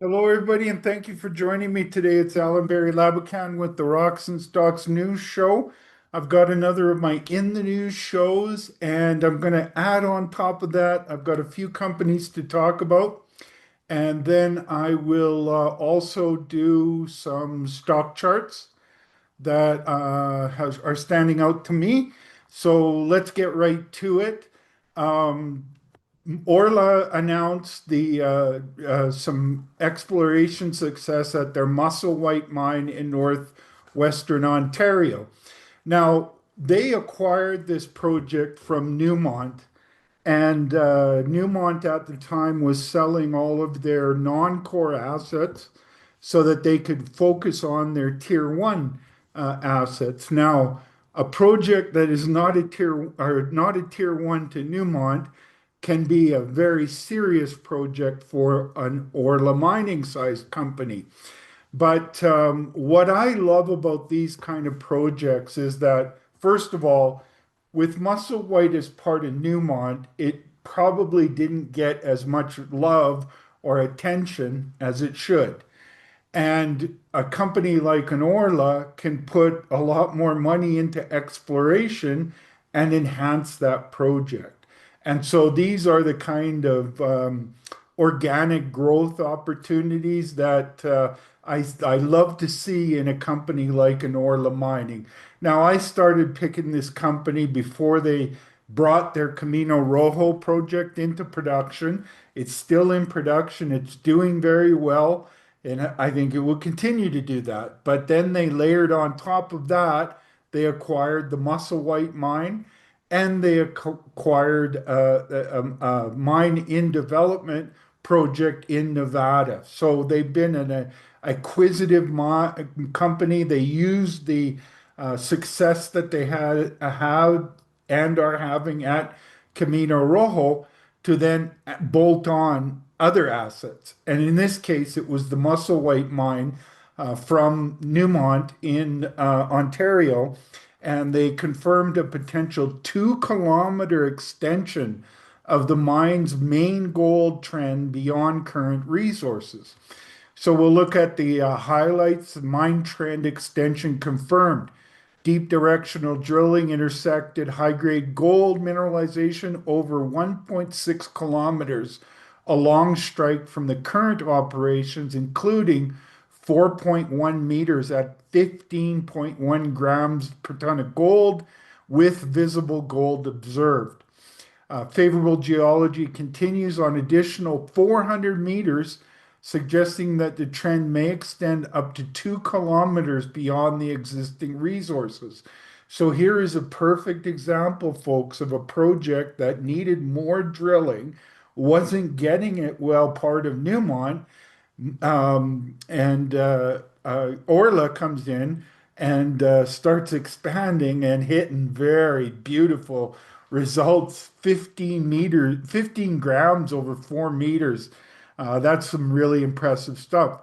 Hello, everybody, and thank you for joining me today. It's Allan Laboucan with the Rocks and Stocks News Show. I've got another of my in the news shows, and I'm going to add on top of that, I've got a few companies to talk about, and then I will also do some stock charts that are standing out to me. So let's get right to it. Um, Orla announced the some exploration success at their Musselwhite mine in northwestern Ontario. Now, they acquired this project from Newmont, and Newmont at the time was selling all of their non-core assets so that they could focus on their tier one assets. Now, a project that is not a tier one to Newmont can be a very serious project for an Orla Mining sized company. But what I love about these kind of projects is that, first of all, with Musselwhite as part of Newmont, it probably didn't get as much love or attention as it should. And a company like an Orla can put a lot more money into exploration and enhance that project. And so these are the kind of organic growth opportunities that I love to see in a company like an Orla Mining. Now, I started picking this company before they brought their Camino Rojo project into production. It's still in production, it's doing very well. And I think it will continue to do that. But then they layered on top of that, they acquired the Musselwhite mine and they acquired a mine in development project in Nevada. So they've been an acquisitive company. They used the success that they had and are having at Camino Rojo to then bolt on other assets. And in this case, it was the Musselwhite mine from Newmont in Ontario. And they confirmed a potential 2 kilometer extension of the mine's main gold trend beyond current resources. So we'll look at the highlights. Mine trend extension confirmed. Deep directional drilling intersected high-grade gold mineralization over 1.6 kilometers along strike from the current operations, including 4.1 meters at 15.1 grams per ton of gold, with visible gold observed. Favorable geology continues on additional 400 meters, suggesting that the trend may extend up to 2 kilometers beyond the existing resources. So here is a perfect example, folks, of a project that needed more drilling, wasn't getting it well, part of Newmont, and Orla comes in and starts expanding and hitting very beautiful results. 15 grams over 4 meters. That's some really impressive stuff.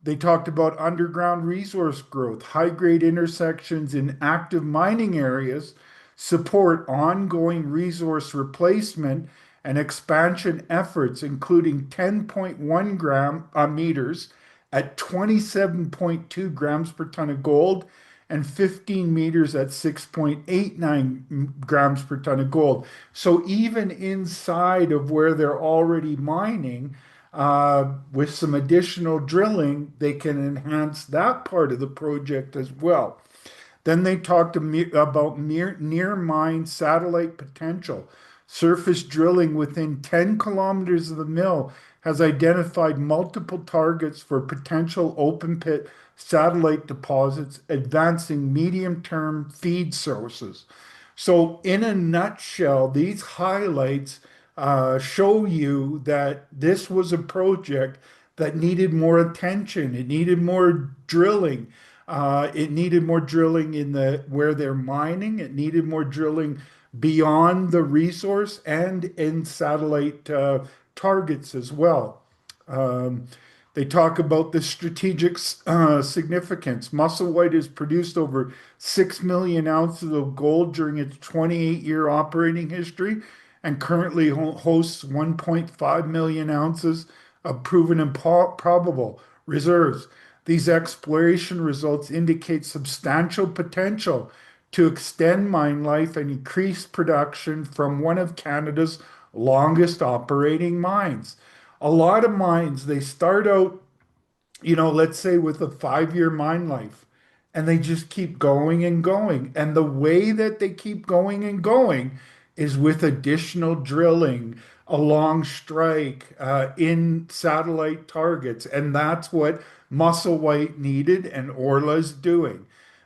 They talked about underground resource growth, high grade intersections in active mining areas support ongoing resource replacement and expansion efforts, including 10.1 meters at 27.2 grams per ton of gold and 15 meters at 6.89 grams per ton of gold. So even inside of where they're already mining, with some additional drilling, they can enhance that part of the project as well. Then they talked about near mine satellite potential. Surface drilling within 10 kilometers of the mill has identified multiple targets for potential open pit satellite deposits, advancing medium term feed sources. So, in a nutshell, these highlights show you that this was a project that needed more attention. It needed more drilling. It needed more drilling in the where they're mining. It needed more drilling beyond the resource and in satellite targets as well. Um, they talk about the strategic significance. Musselwhite has produced over 6 million ounces of gold during its 28-year operating history and currently hosts 1.5 million ounces of proven and probable reserves. These exploration results indicate substantial potential to extend mine life and increase production from one of Canada's longest operating mines. A lot of mines, they start out, let's say with a 5 year mine life, and they just keep going and going. And the way that they keep going and going is with additional drilling along strike in satellite targets. And that's what Musselwhite needed and Orla's doing.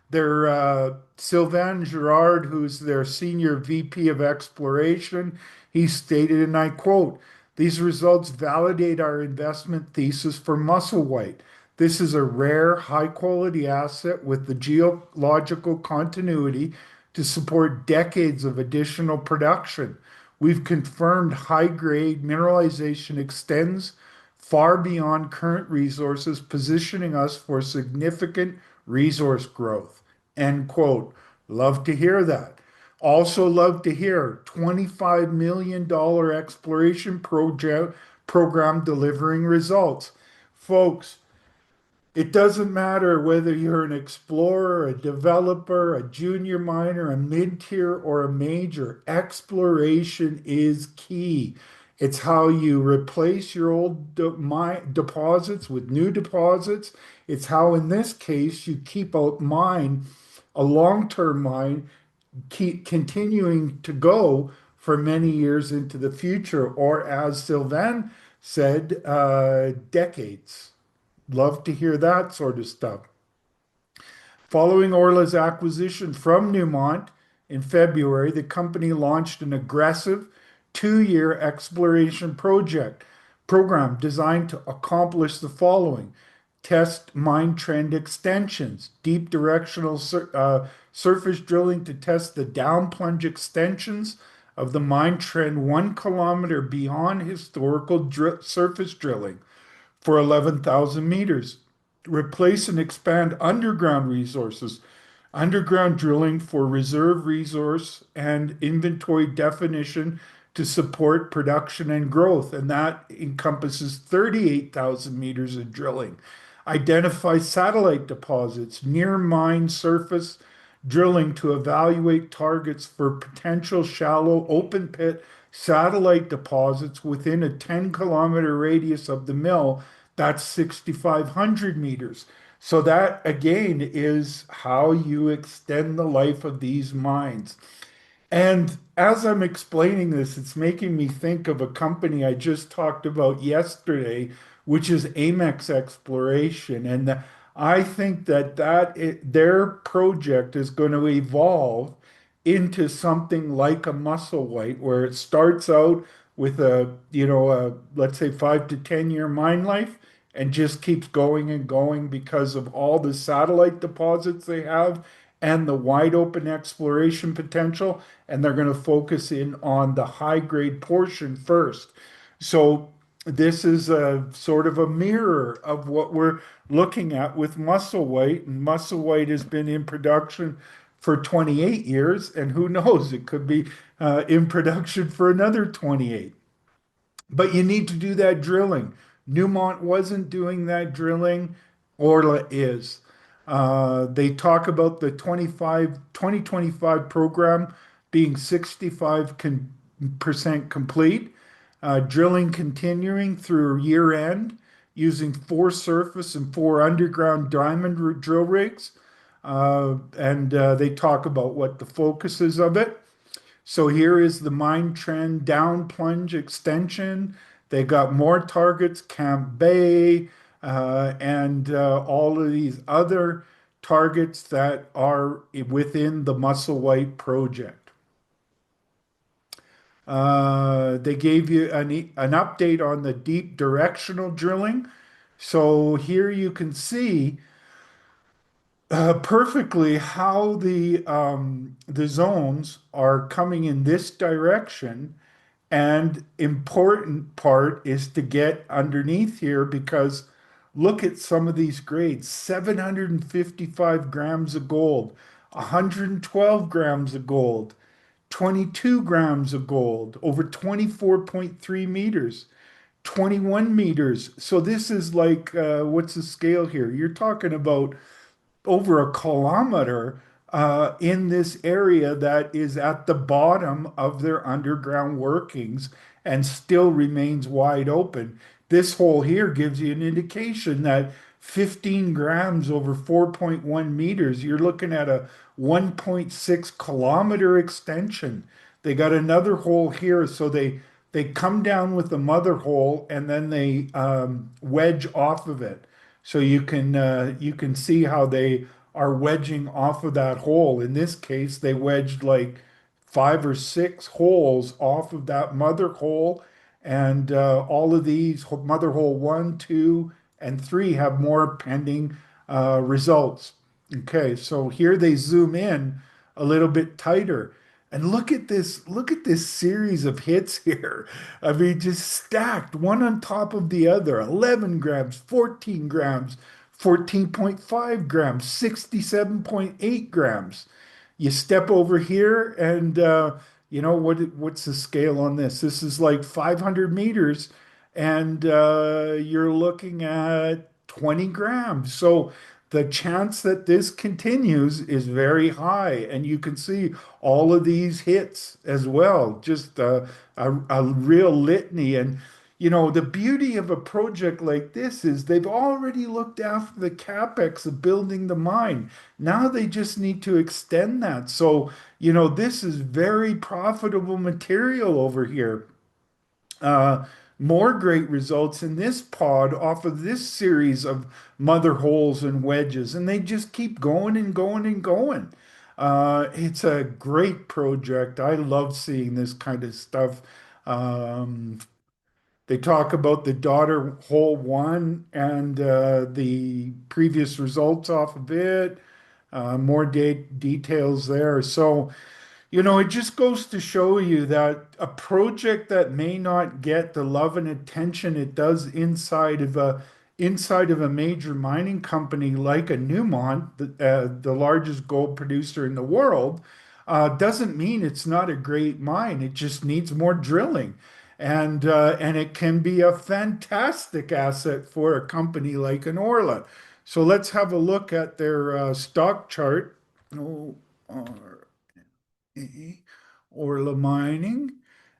Their Sylvain Girard, who's their senior VP of exploration, he stated, and I quote, "These results validate our investment thesis for Musselwhite. This is a rare, high quality asset with the geological continuity to support decades of additional production. We've confirmed high grade mineralization extends far beyond current resources, positioning us for significant resource growth." End quote. Love to hear that. Also, love to hear $25 million exploration project program delivering results. Folks, it doesn't matter whether you're an explorer, a developer, a junior miner, a mid-tier, or a major. Exploration is key. It's how you replace your old deposits with new deposits. It's how, in this case, you keep a mine, a long-term mine, keep continuing to go for many years into the future, or as Sylvain said, decades. Love to hear that sort of stuff. Following Orla's acquisition from Newmont in February, the company launched an aggressive 2 year exploration program designed to accomplish the following: test mine trend extensions, deep directional surface drilling to test the down plunge extensions of the mine trend 1 kilometer beyond historical surface drilling for 11,000 meters. Replace and expand underground resources, underground drilling for reserve resource and inventory definition to support production and growth. And that encompasses 38,000 meters of drilling. Identify satellite deposits near mine surface drilling to evaluate targets for potential shallow open pit satellite deposits within a 10-kilometer radius of the mill. That's 6,500 meters. So that again is how you extend the life of these mines. And as I'm explaining this, it's making me think of a company I just talked about yesterday, which is Amex Exploration. And I think that their project is going to evolve into something like a Musselwhite, where it starts out with let's say 5 to 10 year mine life and just keeps going and going because of all the satellite deposits they have and the wide open exploration potential. And they're going to focus in on the high grade portion first. So this is a sort of a mirror of what we're looking at with Musselwhite. And Musselwhite has been in production for 28 years, and who knows, it could be in production for another 28. But you need to do that drilling. Newmont wasn't doing that drilling. Orla is. They talk about the 2025 program being 65% complete, drilling continuing through year end using 4 surface and 4 underground diamond drill rigs. And they talk about what the focus is of it. So here is the mine trend down plunge extension. They got more targets, Camp Bay, and all of these other targets that are within the Musselwhite project. They gave you an update on the deep directional drilling. So here you can see perfectly how the zones are coming in this direction. And important part is to get underneath here, because look at some of these grades: 755 grams of gold, 112 grams of gold, 22 grams of gold over 24.3 meters, 21 meters. So this is like, what's the scale here? You're talking about over a kilometer in this area that is at the bottom of their underground workings and still remains wide open. This hole here gives you an indication that 15 grams over 4.1 meters, you're looking at a 1.6 kilometer extension. They got another hole here, so they come down with the mother hole and then they wedge off of it. So you can see how they are wedging off of that hole. In this case, they wedged like 5 or 6 holes off of that mother hole, and all of these mother hole one, two, and three have more pending results. Okay, so here they zoom in a little bit tighter. And look at this series of hits here. I mean, just stacked one on top of the other. 11 grams, 14 grams, 14.5 grams, 67.8 grams. You step over here and what's the scale on this? This is like 500 meters and you're looking at 20 grams. So the chance that this continues is very high. And you can see all of these hits as well, just a real litany. And, the beauty of a project like this is they've already looked after the capex of building the mine. Now they just need to extend that. So, this is very profitable material over here. Uh, More great results in this pod off of this series of mother holes and wedges, and they just keep going and going and going. It's a great project. I love seeing this kind of stuff. Um, they talk about the daughter hole one and the previous results off of it. More details there. So, it just goes to show you that a project that may not get the love and attention it does inside of a major mining company like a Newmont, the largest gold producer in the world, doesn't mean it's not a great mine. It just needs more drilling, and it can be a fantastic asset for a company like an Orla. So let's have a look at their stock chart. Oh, Orla Mining.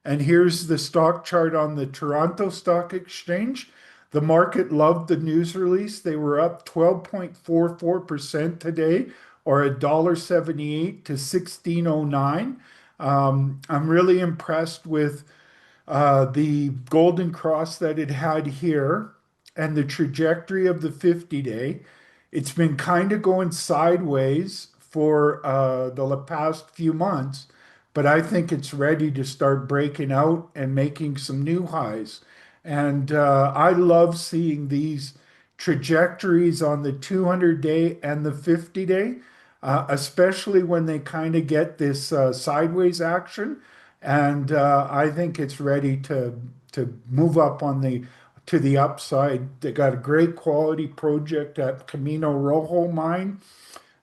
And here's the stock chart on the Toronto Stock Exchange. The market loved the news release. They were up 12.44% today, or $1.78 to 16.09. I'm really impressed with the golden cross that it had here and the trajectory of the 50-day. It's been kind of going sideways for the past few months, but I think it's ready to start breaking out and making some new highs. And I love seeing these trajectories on the 200-day and the 50-day, especially when they kind of get this sideways action. And I think it's ready to move up on the to the upside. They got a great quality project at Camino Rojo mine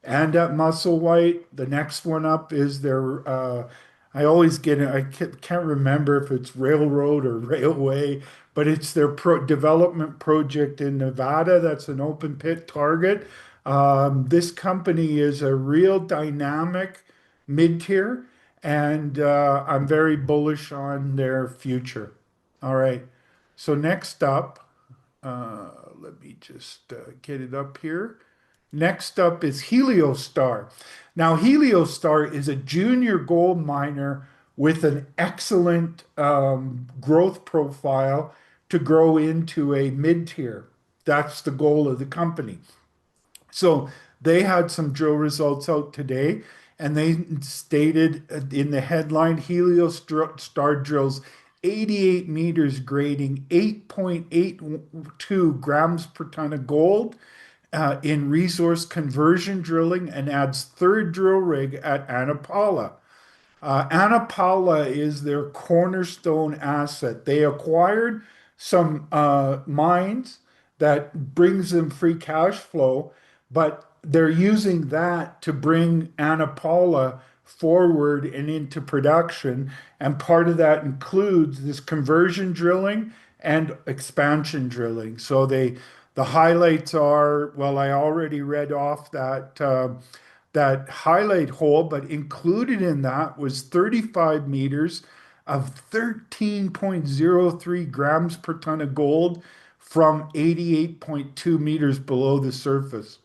and at Musselwhite. The next one up is their, I always get it, I can't remember if it's railroad or railway, but it's their development project in Nevada. That's an open pit target. This company is a real dynamic mid-tier, and I'm very bullish on their future. All right. So next up, let me just get it up here. Next up is Heliostar. Now, Heliostar is a junior gold miner with an excellent growth profile to grow into a mid-tier. That's the goal of the company. So they had some drill results out today, and they stated in the headline, Heliostar drills 88 meters grading 8.82 grams per ton of gold in resource conversion drilling and adds third drill rig at Ana Paula. Ana Paula is their cornerstone asset. They acquired some mines that brings them free cash flow, but they're using that to bring Ana Paula forward and into production. And part of that includes this conversion drilling and expansion drilling. So the highlights are, well, I already read off that highlight hole, but included in that was 35 meters of 13.03 grams per ton of gold from 88.2 meters below the surface.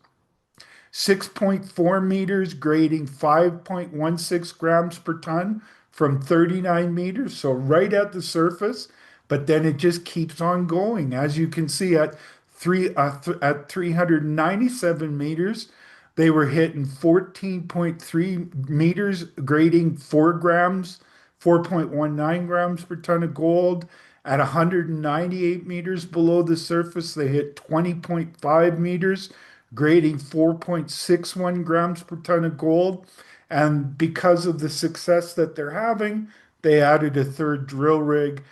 6.4 meters grading 5.16 grams per ton from 39 meters, so right at the surface, but then it just keeps on going. As you can see at 397 meters, they were hitting 14.3 meters, grading 4 grams, 4.19 grams per ton of gold. At 198 meters below the surface, they hit 20.5 meters, grading 4.61 grams per ton of gold. And because of the success that they're having, they added a third drill rig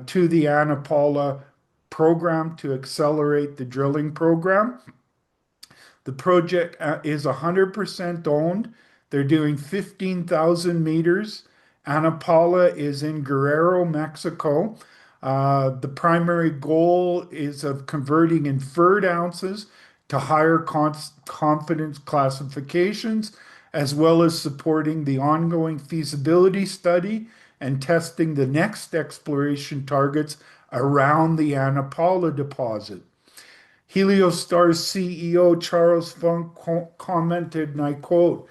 to the Ana Paula program to accelerate the drilling program. The project is 100% owned. They're doing 15,000 meters. Ana Paula is in Guerrero, Mexico. The primary goal is of converting inferred ounces to higher confidence classifications, as well as supporting the ongoing feasibility study and testing the next exploration targets around the Ana Paula deposit. Heliostar's CEO Charles Funk commented, and I quote,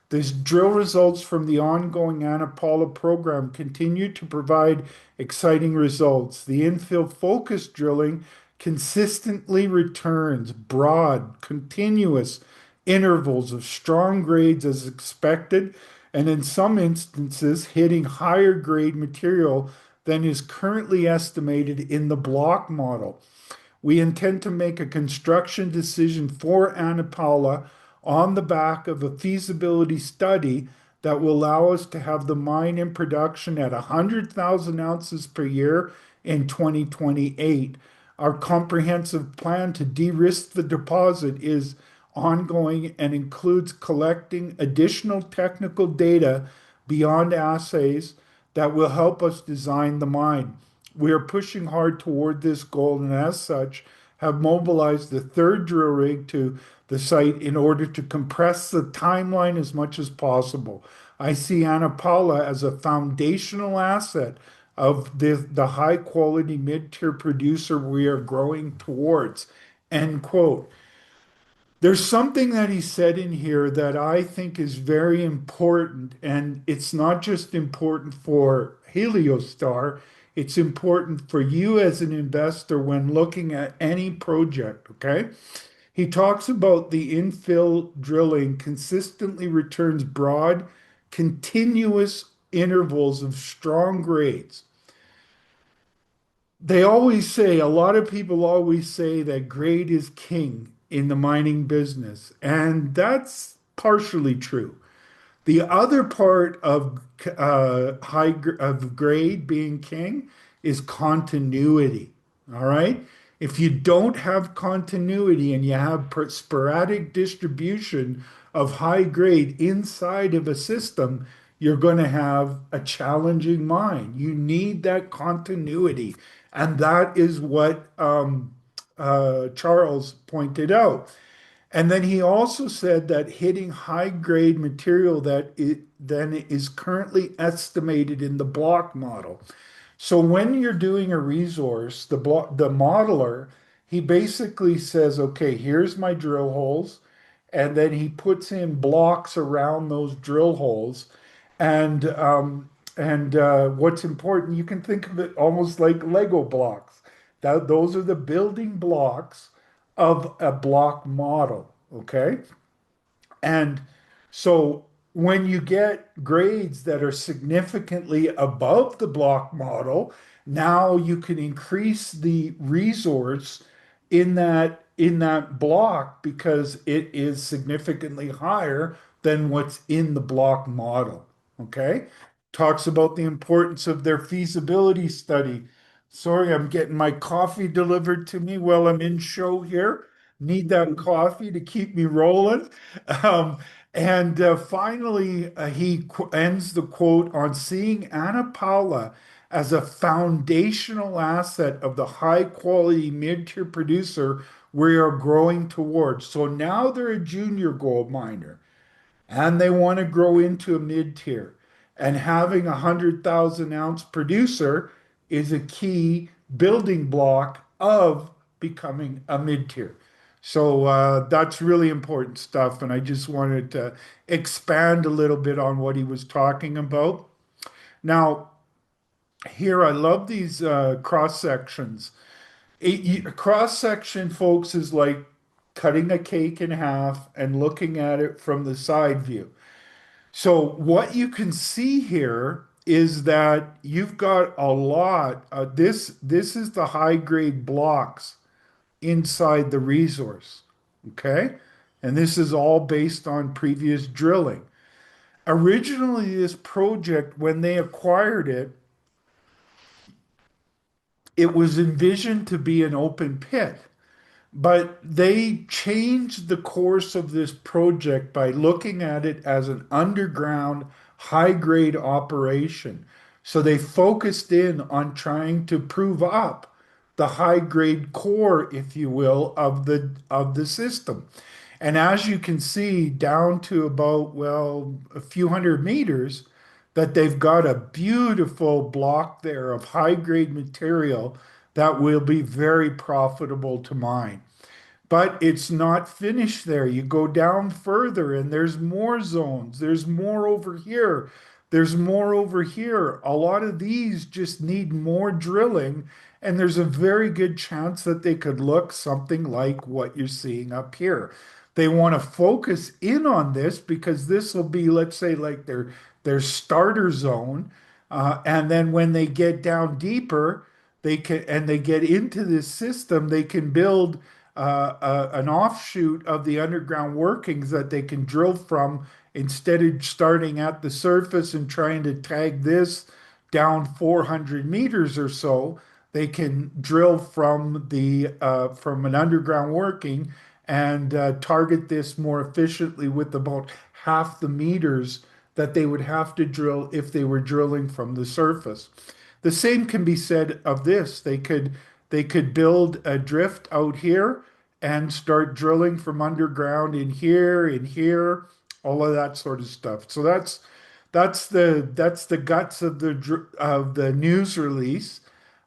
"The drill results from the ongoing Ana Paula program continue to provide exciting results. The infill focus drilling consistently returns broad, continuous intervals of strong grades as expected, and in some instances, hitting higher grade material than is currently estimated in the block model. We intend to make a construction decision for Ana Paula on the back of a feasibility study that will allow us to have the mine in production at 100,000 ounces per year in 2028. Our comprehensive plan to de-risk the deposit is ongoing and includes collecting additional technical data beyond assays that will help us design the mine. We are pushing hard toward this goal and as such have mobilized the third drill rig to the site in order to compress the timeline as much as possible. I see Ana Paula as a foundational asset of the high quality mid-tier producer we are growing towards." End quote. There's something that he said in here that I think is very important, and it's not just important for Heliostar, it's important for you as an investor when looking at any project, okay? He talks about the infill drilling consistently returns broad, continuous intervals of strong grades. They always say, a lot of people always say that grade is king in the mining business, and that's partially true. The other part of of grade being king is continuity. All right. If you don't have continuity and you have sporadic distribution of high grade inside of a system, you're going to have a challenging mine. You need that continuity. And that is what Charles pointed out. And then he also said that hitting high grade material that it then is currently estimated in the block model. So when you're doing a resource, the modeler, he basically says, okay, here's my drill holes, and then he puts in blocks around those drill holes, and what's important, you can think of it almost like Lego blocks. Those are the building blocks of a block model. Okay. And so when you get grades that are significantly above the block model, now you can increase the resource in that block because it is significantly higher than what's in the block model. Okay. Talks about the importance of their feasibility study. Sorry, I'm getting my coffee delivered to me while I'm in show here. Need that coffee to keep me rolling. Um, and finally, he ends the quote on seeing Ana Paula as a foundational asset of the high quality mid-tier producer we are growing towards. So now they're a junior gold miner and they want to grow into a mid-tier. And having 100,000 ounce producer is a key building block of becoming a mid-tier. So that's really important stuff. And I just wanted to expand a little bit on what he was talking about. Now, here, I love these cross sections. A cross section, folks, is like cutting a cake in half and looking at it from the side view. So what you can see here is that you've got a lot. This is the high grade blocks inside the resource. Okay. And this is all based on previous drilling. Originally, this project, when they acquired it, it was envisioned to be an open pit. But they changed the course of this project by looking at it as an underground, high grade operation. So they focused in on trying to prove up the high grade core, if you will, of the system. And as you can see, down to about, well, a few hundred meters, that they've got a beautiful block there of high grade material that will be very profitable to mine. But it's not finished there. You go down further and there's more zones. There's more over here. There's more over here. A lot of these just need more drilling. And there's a very good chance that they could look something like what you're seeing up here. They want to focus in on this because this will be, let's say, like their starter zone. And then when they get down deeper, they can and they get into this system, they can build an offshoot of the underground workings that they can drill from instead of starting at the surface and trying to tag this down 400 meters or so. They can drill from an underground working and target this more efficiently with about half the meters that they would have to drill if they were drilling from the surface. The same can be said of this. They could build a drift out here and start drilling from underground in here, all of that sort of stuff. So that's the guts of the news release.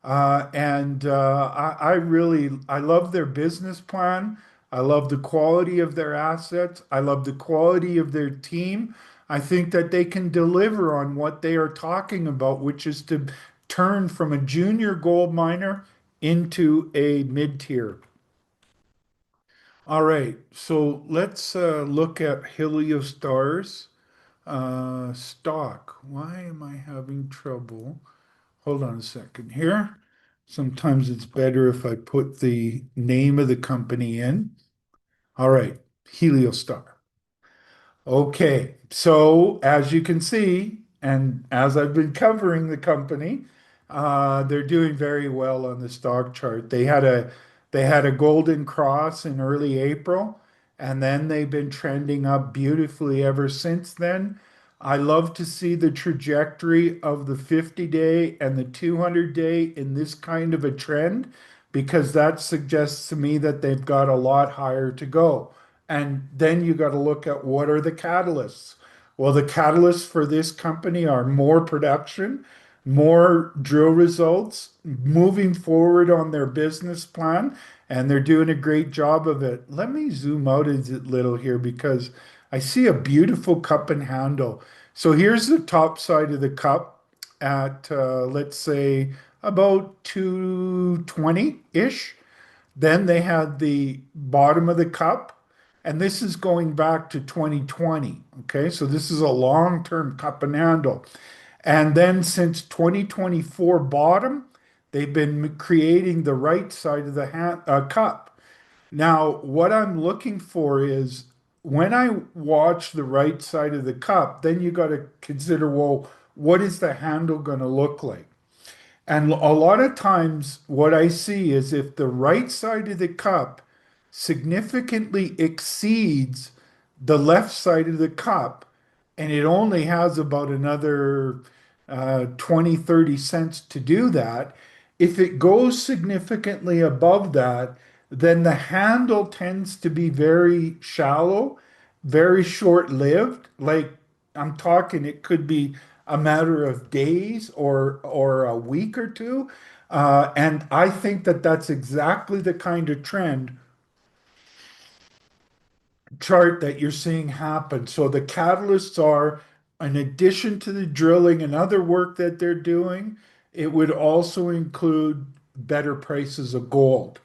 And I really I love their business plan. I love the quality of their assets. I love the quality of their team. I think that they can deliver on what they are talking about, which is to turn from a junior gold miner into a mid-tier. All right, so let's look at Heliostar's stock. Why am I having trouble? Hold on a second here. Sometimes it's better if I put the name of the company in. All right, Heliostar. Okay, so as you can see, and as I've been covering the company, they're doing very well on the stock chart. They had a golden cross in early April, and then they've been trending up beautifully ever since then. I love to see the trajectory of the 50-day and the 200-day in this kind of a trend because that suggests to me that they've got a lot higher to go. And then you got to look at what are the catalysts. Well, the catalysts for this company are more production, more drill results, moving forward on their business plan, and they're doing a great job of it. Let me zoom out a little here because I see a beautiful cup and handle. So here's the top side of the cup at, let's say, about 220-ish. Then they had the bottom of the cup, and this is going back to 2020. Okay, so this is a long-term cup and handle. And then since 2024 bottom, they've been creating the right side of the cup. Now, what I'm looking for is when I watch the right side of the cup, then you got to consider, well, what is the handle going to look like? And a lot of times, what I see is if the right side of the cup significantly exceeds the left side of the cup, and it only has about another 20, 30 cents to do that. If it goes significantly above that, then the handle tends to be very shallow, very short-lived. Like I'm talking, it could be a matter of days or a week or two. And I think that that's exactly the kind of trend chart that you're seeing happen. So the catalysts are, in addition to the drilling and other work that they're doing, it would also include better prices of gold.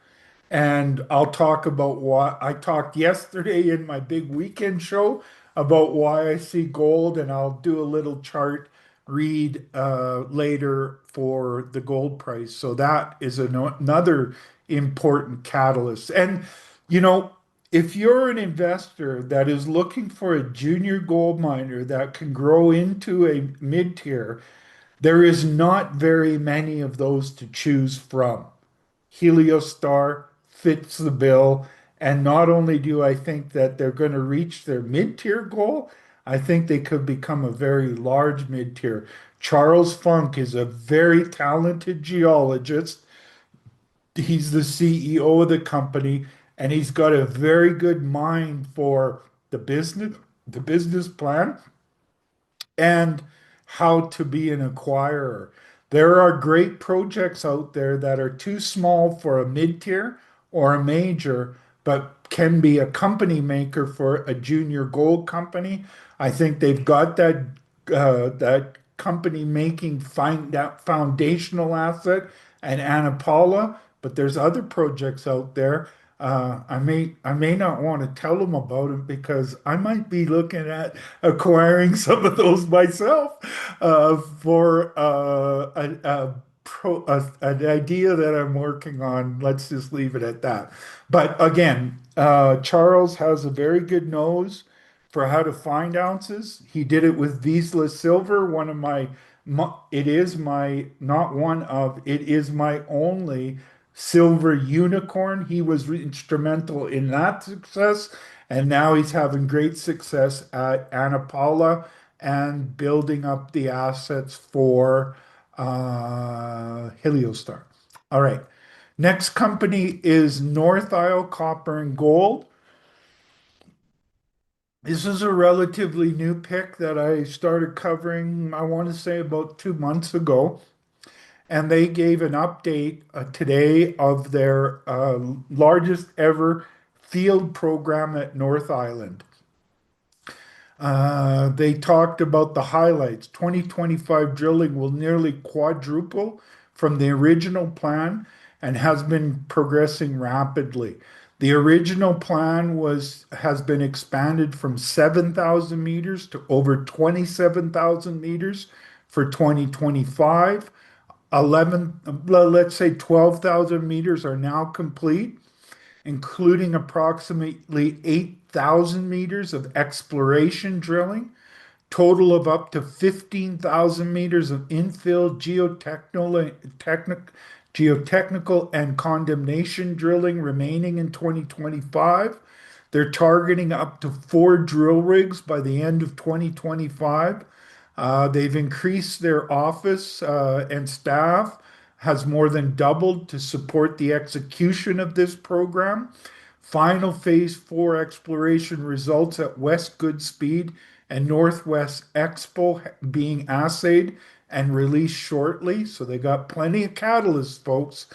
And I'll talk about why I talked yesterday in my big weekend show about why I see gold, and I'll do a little chart read later for the gold price. So that is another important catalyst. And, you know, if you're an investor that is looking for a junior gold miner that can grow into a mid tier, there is not very many of those to choose from. Heliostar fits the bill. And not only do I think that they're going to reach their mid-tier goal, I think they could become a very large mid-tier. Charles Funk is a very talented geologist. He's the CEO of the company, and he's got a very good mind for the business plan and how to be an acquirer. There are great projects out there that are too small for a mid-tier or a major, but can be a company maker for a junior gold company. I think they've got that company making foundational asset and Ana Paula, but there's other projects out there. I may not want to tell them about it because I might be looking at acquiring some of those myself for an idea that I'm working on. Let's just leave it at that. But again, Charles has a very good nose for how to find ounces. He did it with Vizsla Silver, one of it is my, not one of, it is my only silver unicorn. He was instrumental in that success, and now he's having great success at Ana Paula and building up the assets for Heliostar. All right. Next company is Northisle Copper and Gold. This is a relatively new pick that I started covering, I want to say about 2 months ago. And they gave an update today of their largest ever field program at North Island. They talked about the highlights. 2025 drilling will nearly quadruple from the original plan and has been progressing rapidly. The original plan has been expanded from 7,000 meters to over 27,000 meters for 2025. 11, let's say 12,000 meters are now complete, including approximately 8,000 meters of exploration drilling, total of up to 15,000 meters of infill geotechnical and condemnation drilling remaining in 2025. They're targeting up to 4 drill rigs by the end of 2025. They've increased their office and staff has more than doubled to support the execution of this program. Final phase 4 exploration results at West Goodspeed and Northwest Expo being assayed and released shortly. So they got plenty of catalysts, folks.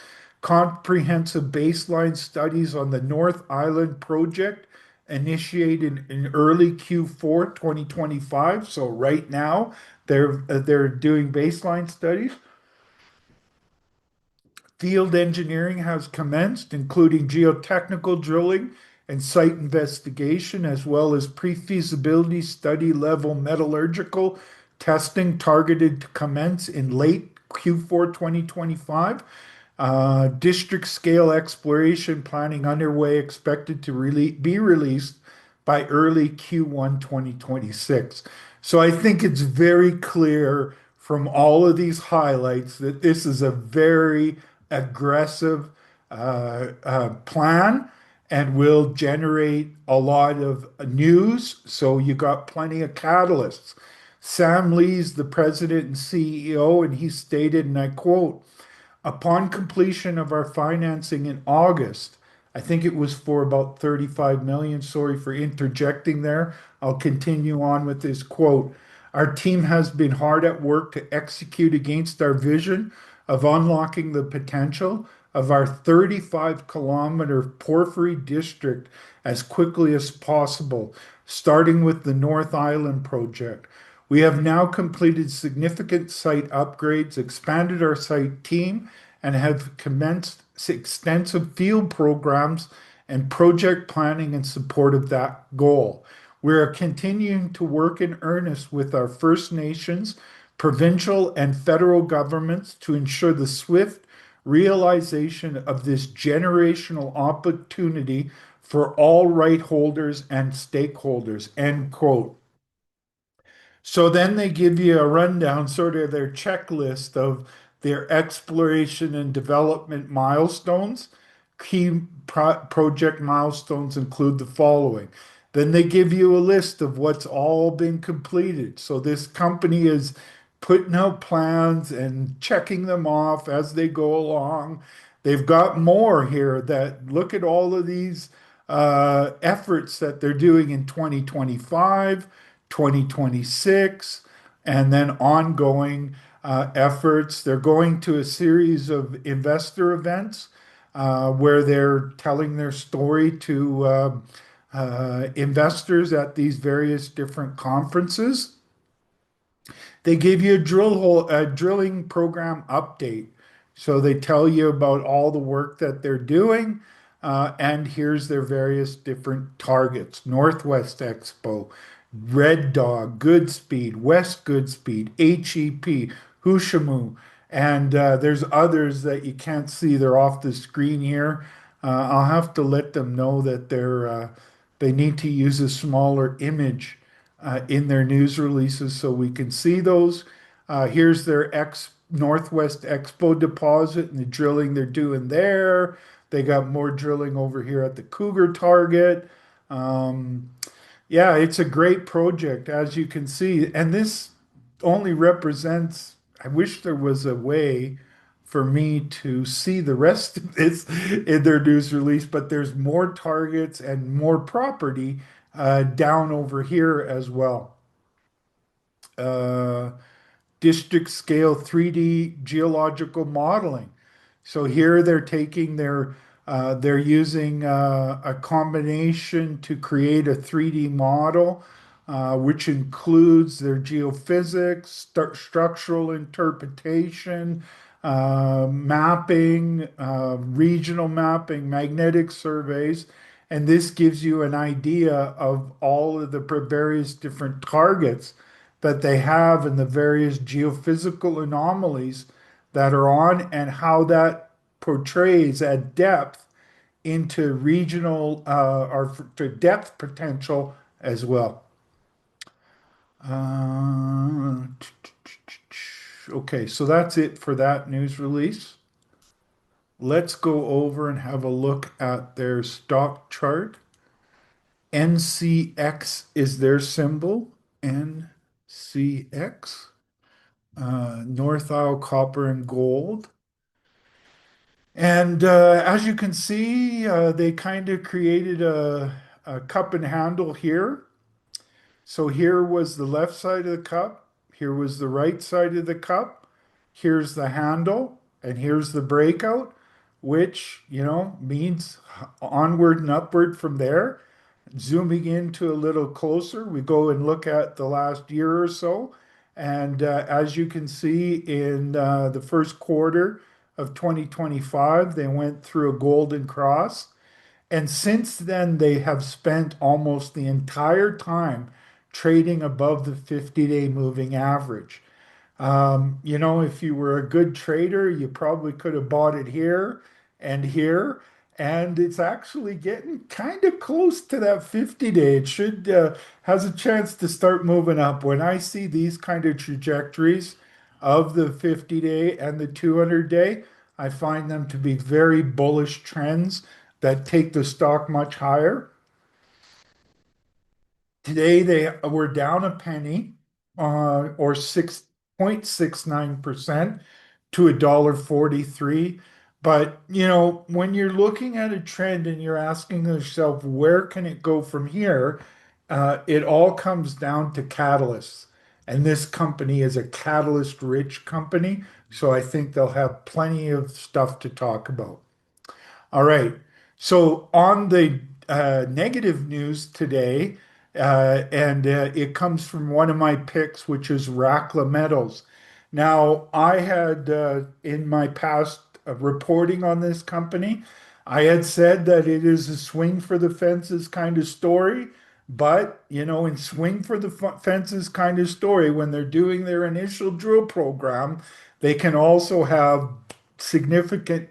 Comprehensive baseline studies on the North Island project initiated in early Q4 2025. So right now they're doing baseline studies. Field engineering has commenced, including geotechnical drilling and site investigation, as well as pre-feasibility study level metallurgical testing targeted to commence in late Q4 2025. District scale exploration planning underway, expected to be released by early Q1 2026. So I think it's very clear from all of these highlights that this is a very aggressive plan and will generate a lot of news. So you got plenty of catalysts. Sam Lee's the president and CEO, and he stated, and I quote, upon completion of our financing in August, I think it was for about 35 million. Sorry for interjecting there. I'll continue on with this quote. Our team has been hard at work to execute against our vision of unlocking the potential of our 35-kilometer porphyry district as quickly as possible, starting with the North Island project. We have now completed significant site upgrades, expanded our site team, and have commenced extensive field programs and project planning in support of that goal. We are continuing to work in earnest with our First Nations, provincial, and federal governments to ensure the swift realization of this generational opportunity for all right holders and stakeholders. End quote. So then they give you a rundown, sort of their checklist of their exploration and development milestones. Key project milestones include the following. Then they give you a list of what's all been completed. So this company is putting out plans and checking them off as they go along. They've got more here that look at all of these efforts that they're doing in 2025, 2026, and then ongoing efforts. They're going to a series of investor events where they're telling their story to investors at these various different conferences. They give you a drilling program update. So they tell you about all the work that they're doing, and here's their various different targets: Northwest Expo, Red Dog, Goodspeed, West Goodspeed, HEP, Hushamu, and there's others that you can't see. They're off the screen here. I'll have to let them know that they need to use a smaller image in their news releases so we can see those. Here's their Northwest Expo deposit and the drilling they're doing there. They got more drilling over here at the Cougar target. Um, yeah, it's a great project, as you can see. And this only represents, I wish there was a way for me to see the rest of this in their news release, but there's more targets and more property down over here as well. Uh, District scale 3D geological modeling. So here they're using a combination to create a 3D model, which includes their geophysics, structural interpretation, mapping, regional mapping, magnetic surveys, and this gives you an idea of all of the various different targets that they have and the various geophysical anomalies that are on and how that portrays at depth into regional or to depth potential as well. Uh, okay, so that's it for that news release. Let's go over and have a look at their stock chart. NCX is their symbol. NCX. Northisle Copper and Gold. And as you can see, they kind of created a cup and handle here. So here was the left side of the cup, here was the right side of the cup, here's the handle, and here's the breakout, which, means onward and upward from there. Zooming into a little closer, we go and look at the last year or so. And as you can see in the first quarter of 2025, they went through a golden cross. And since then, they have spent almost the entire time trading above the 50-day moving average. If you were a good trader, you probably could have bought it here and here. And it's actually getting kind of close to that 50-day. It should has a chance to start moving up. When I see these kind of trajectories of the 50-day and the 200-day, I find them to be very bullish trends that take the stock much higher. Today they were down a penny. or 6.69% to $1.43. But when you're looking at a trend and you're asking yourself, where can it go from here? It all comes down to catalysts. And this company is a catalyst-rich company, so I think they'll have plenty of stuff to talk about. All right. So on the negative news today, and it comes from one of my picks, which is Rackla Metals. Now, I had in my past reporting on this company, I had said that it is a swing for the fences kind of story. But, in swing for the fences kind of story, when they're doing their initial drill program, they can also have significant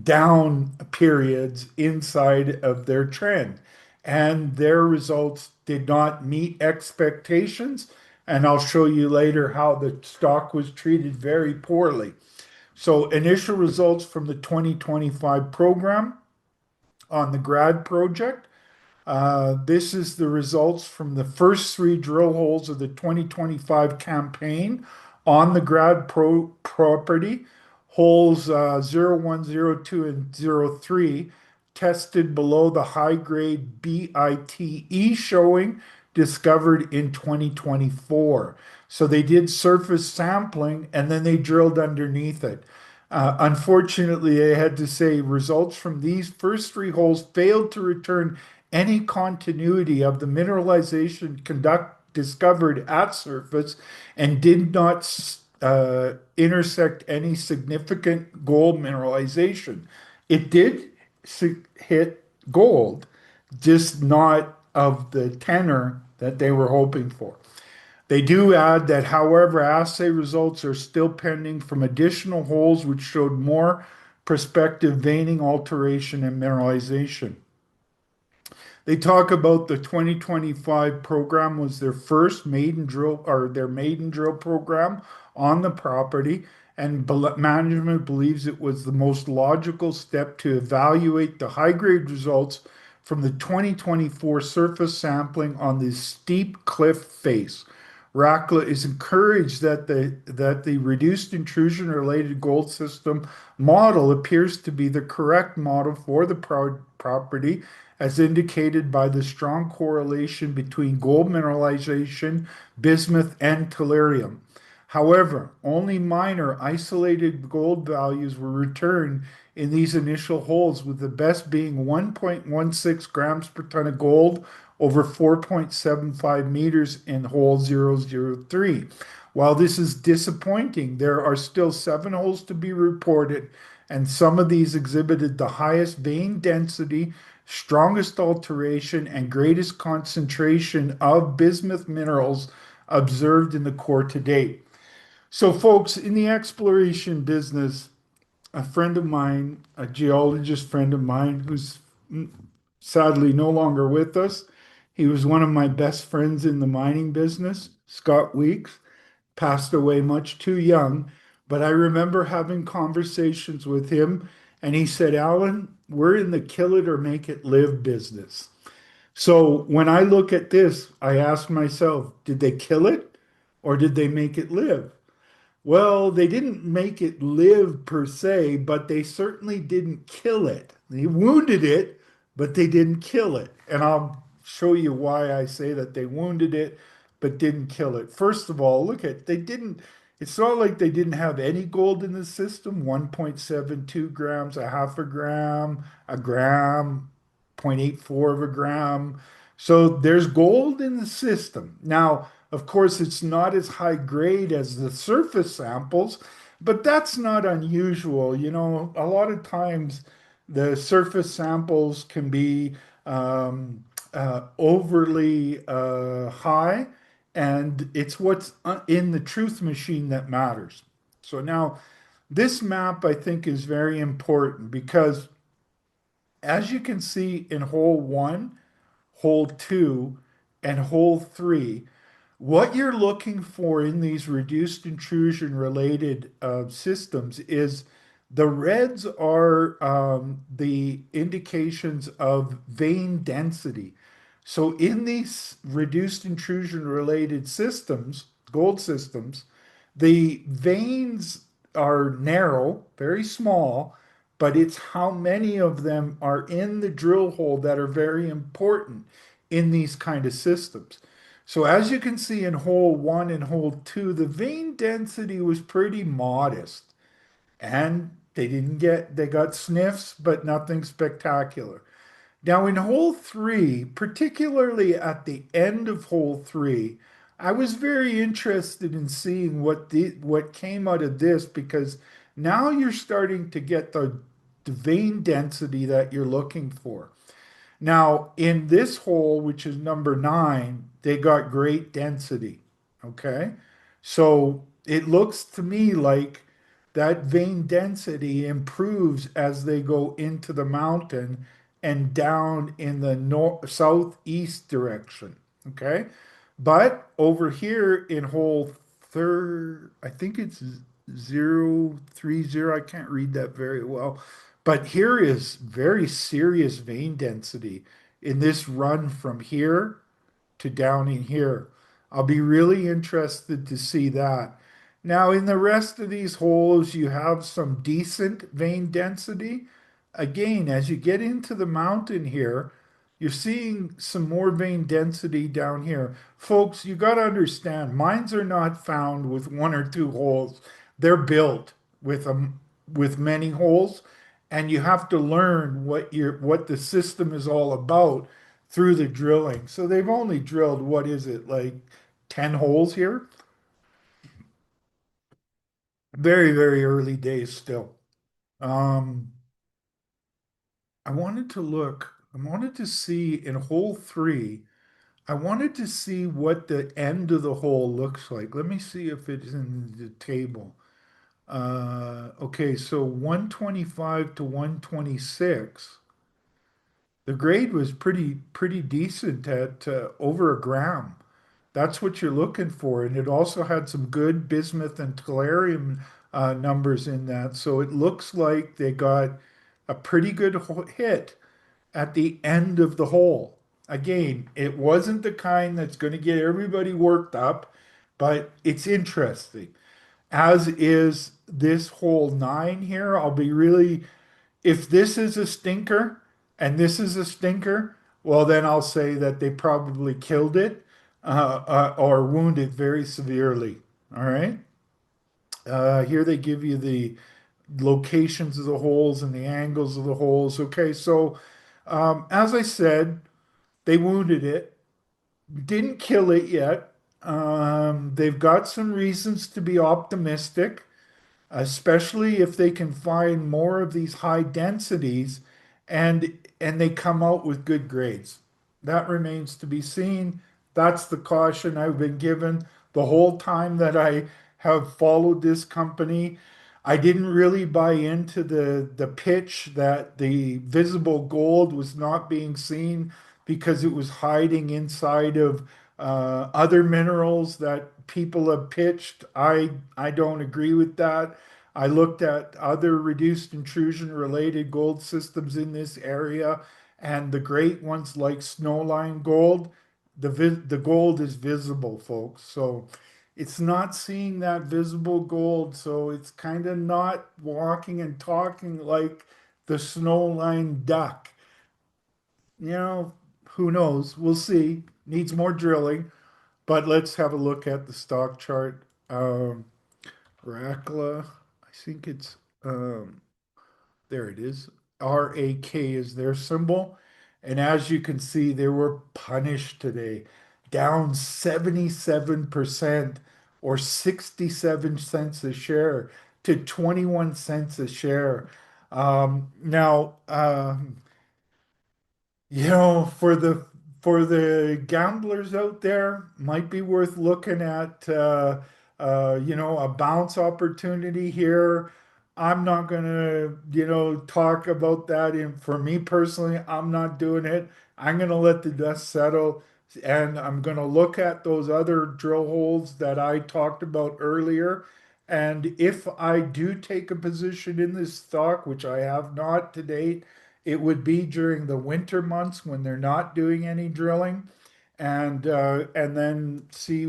down periods inside of their trend. And their results did not meet expectations. And I'll show you later how the stock was treated very poorly. So, initial results from the 2025 program on the grad project. This is the results from the first three drill holes of the 2025 campaign on the grad property. Holes 0, 1, 0, 2, and 0, 3 tested below the high-grade BITE showing discovered in 2024. So they did surface sampling and then they drilled underneath it. Unfortunately, I had to say results from these first three holes failed to return any continuity of the mineralization discovered at surface and did not intersect any significant gold mineralization. It did hit gold, just not of the tenor that they were hoping for. They do add that, however, assay results are still pending from additional holes which showed more prospective veining alteration and mineralization. They talk about the 2025 program was their first maiden drill or their maiden drill program on the property, and management believes it was the most logical step to evaluate the high-grade results from the 2024 surface sampling on this steep cliff face. Rackla is encouraged that the reduced intrusion related gold system model appears to be the correct model for the property, as indicated by the strong correlation between gold mineralization, bismuth, and tellurium. However, only minor isolated gold values were returned in these initial holes, with the best being 1.16 grams per ton of gold over 4.75 meters in hole 003. While this is disappointing, there are still 7 holes to be reported, and some of these exhibited the highest vein density, strongest alteration, and greatest concentration of bismuth minerals observed in the core to date. So, folks, in the exploration business, a friend of mine, a geologist friend of mine, who's sadly no longer with us, he was one of my best friends in the mining business, Scott Weeks, passed away much too young. But I remember having conversations with him, and he said, Allan, we're in the kill it or make it live business. So when I look at this, I ask myself, did they kill it or did they make it live? Well, they didn't make it live per se, but they certainly didn't kill it. They wounded it, but they didn't kill it. And I'll show you why I say that they wounded it, but didn't kill it. First of all, they didn't, it's not like they didn't have any gold in the system, 1.72 grams, a half a gram, 0.84 of a gram. So there's gold in the system. Now, of course, it's not as high grade as the surface samples, but that's not unusual. A lot of times the surface samples can be overly high, and it's what's in the truth machine that matters. So now, this map I think is very important because, as you can see in hole one, hole two, and hole three, what you're looking for in these reduced intrusion related systems is the reds are the indications of vein density. So in these reduced intrusion related systems, gold systems, the veins are narrow, very small, but it's how many of them are in the drill hole that are very important in these kind of systems. So as you can see in hole one and hole two, the vein density was pretty modest. And they got sniffs, but nothing spectacular. Now, in hole three, particularly at the end of hole three, I was very interested in seeing what came out of this because now you're starting to get the vein density that you're looking for. Now, in this hole, which is number nine, they got great density. Okay. So it looks to me like that vein density improves as they go into the mountain and down in the north southeast direction. Okay. But over here in hole third, I think it's 030. I can't read that very well. But here is very serious vein density in this run from here to down in here. I'll be really interested to see that. Now, in the rest of these holes, you have some decent vein density. Again, as you get into the mountain here, you're seeing some more vein density down here. Folks, you got to understand, mines are not found with one or two holes. They're built with many holes, and you have to learn what the system is all about through the drilling. So they've only drilled, what is it, like 10 holes here? Very, very early days still. Um, I wanted to see in hole three, I wanted to see what the end of the hole looks like. Let me see if it's in the table. Okay, so 125 to 126. The grade was pretty decent at over a gram. That's what you're looking for. And it also had some good bismuth and tellurium numbers in that. So it looks like they got a pretty good hit at the end of the hole. Again, it wasn't the kind that's going to get everybody worked up, but it's interesting. As is this hole nine here. I'll be really, if this is a stinker and this is a stinker, well, then I'll say that they probably killed it or wounded very severely. All right. Here they give you the locations of the holes and the angles of the holes. Okay, so as I said, they wounded it, didn't kill it yet. They've got some reasons to be optimistic, especially if they can find more of these high densities and they come out with good grades. That remains to be seen. That's the caution I've been given the whole time that I have followed this company. I didn't really buy into the pitch that the visible gold was not being seen because it was hiding inside of other minerals that people have pitched. I don't agree with that. I looked at other reduced intrusion related gold systems in this area, and the great ones like Snowline Gold, the gold is visible, folks. So it's not seeing that visible gold, so it's kind of not walking and talking like the Snowline duck. You know, who knows? We'll see. Needs more drilling, but let's have a look at the stock chart. Rackla, I think it's there it is. RAK is their symbol. And as you can see, they were punished today, down 77% or 67 cents a share to 21 cents a share. Now, for the gamblers out there, might be worth looking at a bounce opportunity here. I'm not gonna, talk about that. And for me personally, I'm not doing it. I'm gonna let the dust settle, and I'm gonna look at those other drill holes that I talked about earlier. And if I do take a position in this stock, which I have not to date, it would be during the winter months when they're not doing any drilling, and then see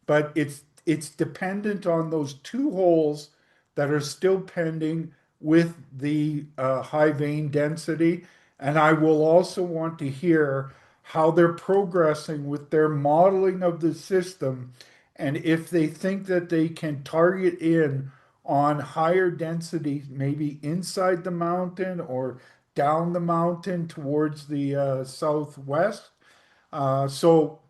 but it's dependent on those two holes that are still pending with the high vein density. And I will also want to hear how they're progressing with their modeling of the system and if they think that they can target in on higher density, maybe inside the mountain or down the mountain towards the southwest. So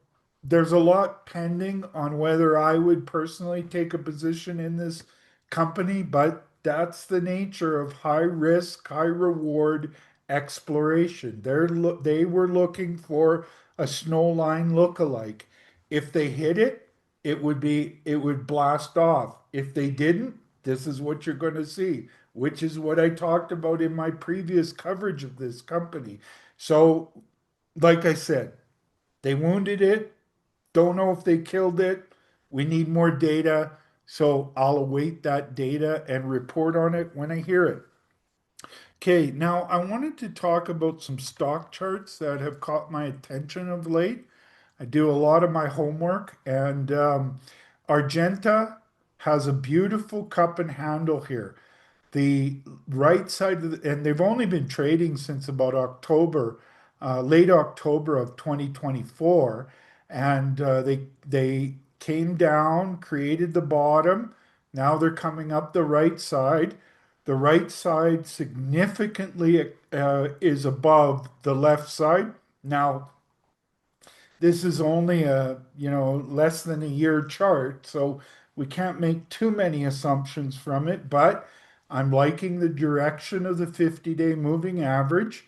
there's a lot pending on whether I would personally take a position in this company, but that's the nature of high risk, high reward exploration. They were looking for a snowline look-alike. If they hit it, it would blast off. If they didn't, this is what you're going to see, which is what I talked about in my previous coverage of this company. So, like I said, they wounded it. Don't know if they killed it. We need more data. So I'll await that data and report on it when I hear it. Okay, now I wanted to talk about some stock charts that have caught my attention of late. I do a lot of my homework, and Argenta has a beautiful cup and handle here. The right side of and they've only been trading since about October, late October of 2024, and they came down, created the bottom. Now they're coming up the right side. The right side significantly is above the left side. Now, this is only a, less than a year chart, so we can't make too many assumptions from it, but I'm liking the direction of the 50-day moving average.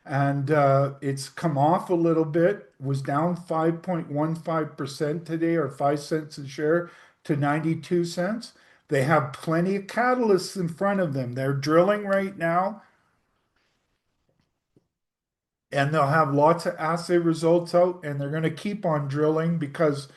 And it's come off a little bit, was down 5.15% today, or 5 cents a share to 92 cents. They have plenty of catalysts in front of them. They're drilling right now, and they'll have lots of assay results out, and they're going to keep on drilling because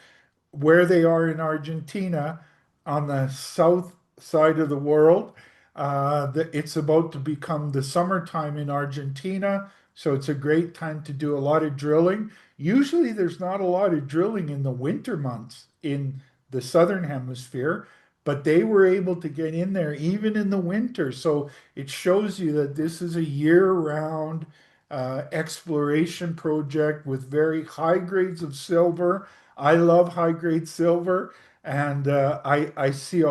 where they are in Argentina on the south side of the world. It's about to become the summertime in Argentina, so it's a great time to do a lot of drilling. Usually, there's not a lot of drilling in the winter months in the southern hemisphere, but they were able to get in there even in the winter. So it shows you that this is a year-round exploration project with very high grades of silver. I love high grade silver, and I see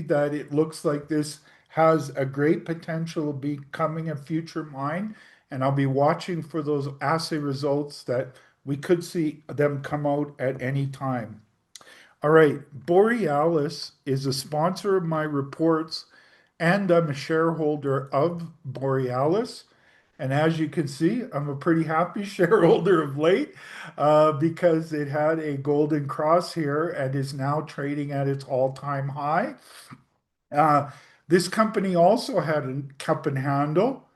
that it looks like this has a great potential of becoming a future mine, and I'll be watching for those assay results that we could see them come out at any time. All right, Borealis is a sponsor of my reports, and I'm a shareholder of Borealis. And as you can see, I'm a pretty happy shareholder of late because it had a golden cross here and is now trading at its all-time high. Uh, this company also had a cup and handle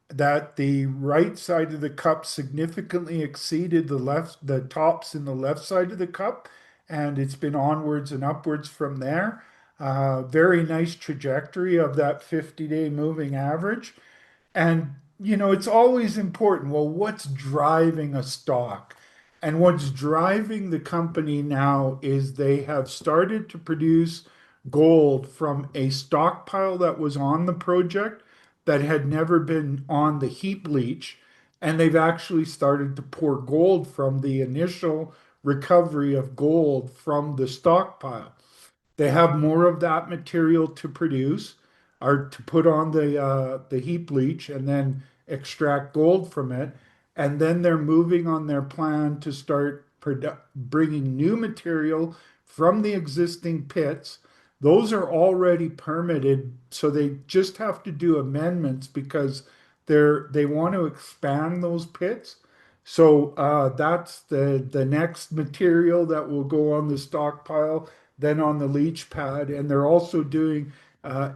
that the right side of the cup significantly exceeded the tops in the left side of the cup, and it's been onwards and upwards from there. Very nice trajectory of that 50-day moving average. And, it's always important. Well, what's driving a stock? And what's driving the company now is they have started to produce gold from a stockpile that was on the project that had never been on the heap leach. And they've actually started to pour gold from the initial recovery of gold from the stockpile. They have more of that material to produce or to put on the heap leach and then extract gold from it. And then they're moving on their plan to start bringing new material from the existing pits. Those are already permitted, so they just have to do amendments because they want to expand those pits. So that's the next material that will go on the stockpile, then on the leach pad, and they're also doing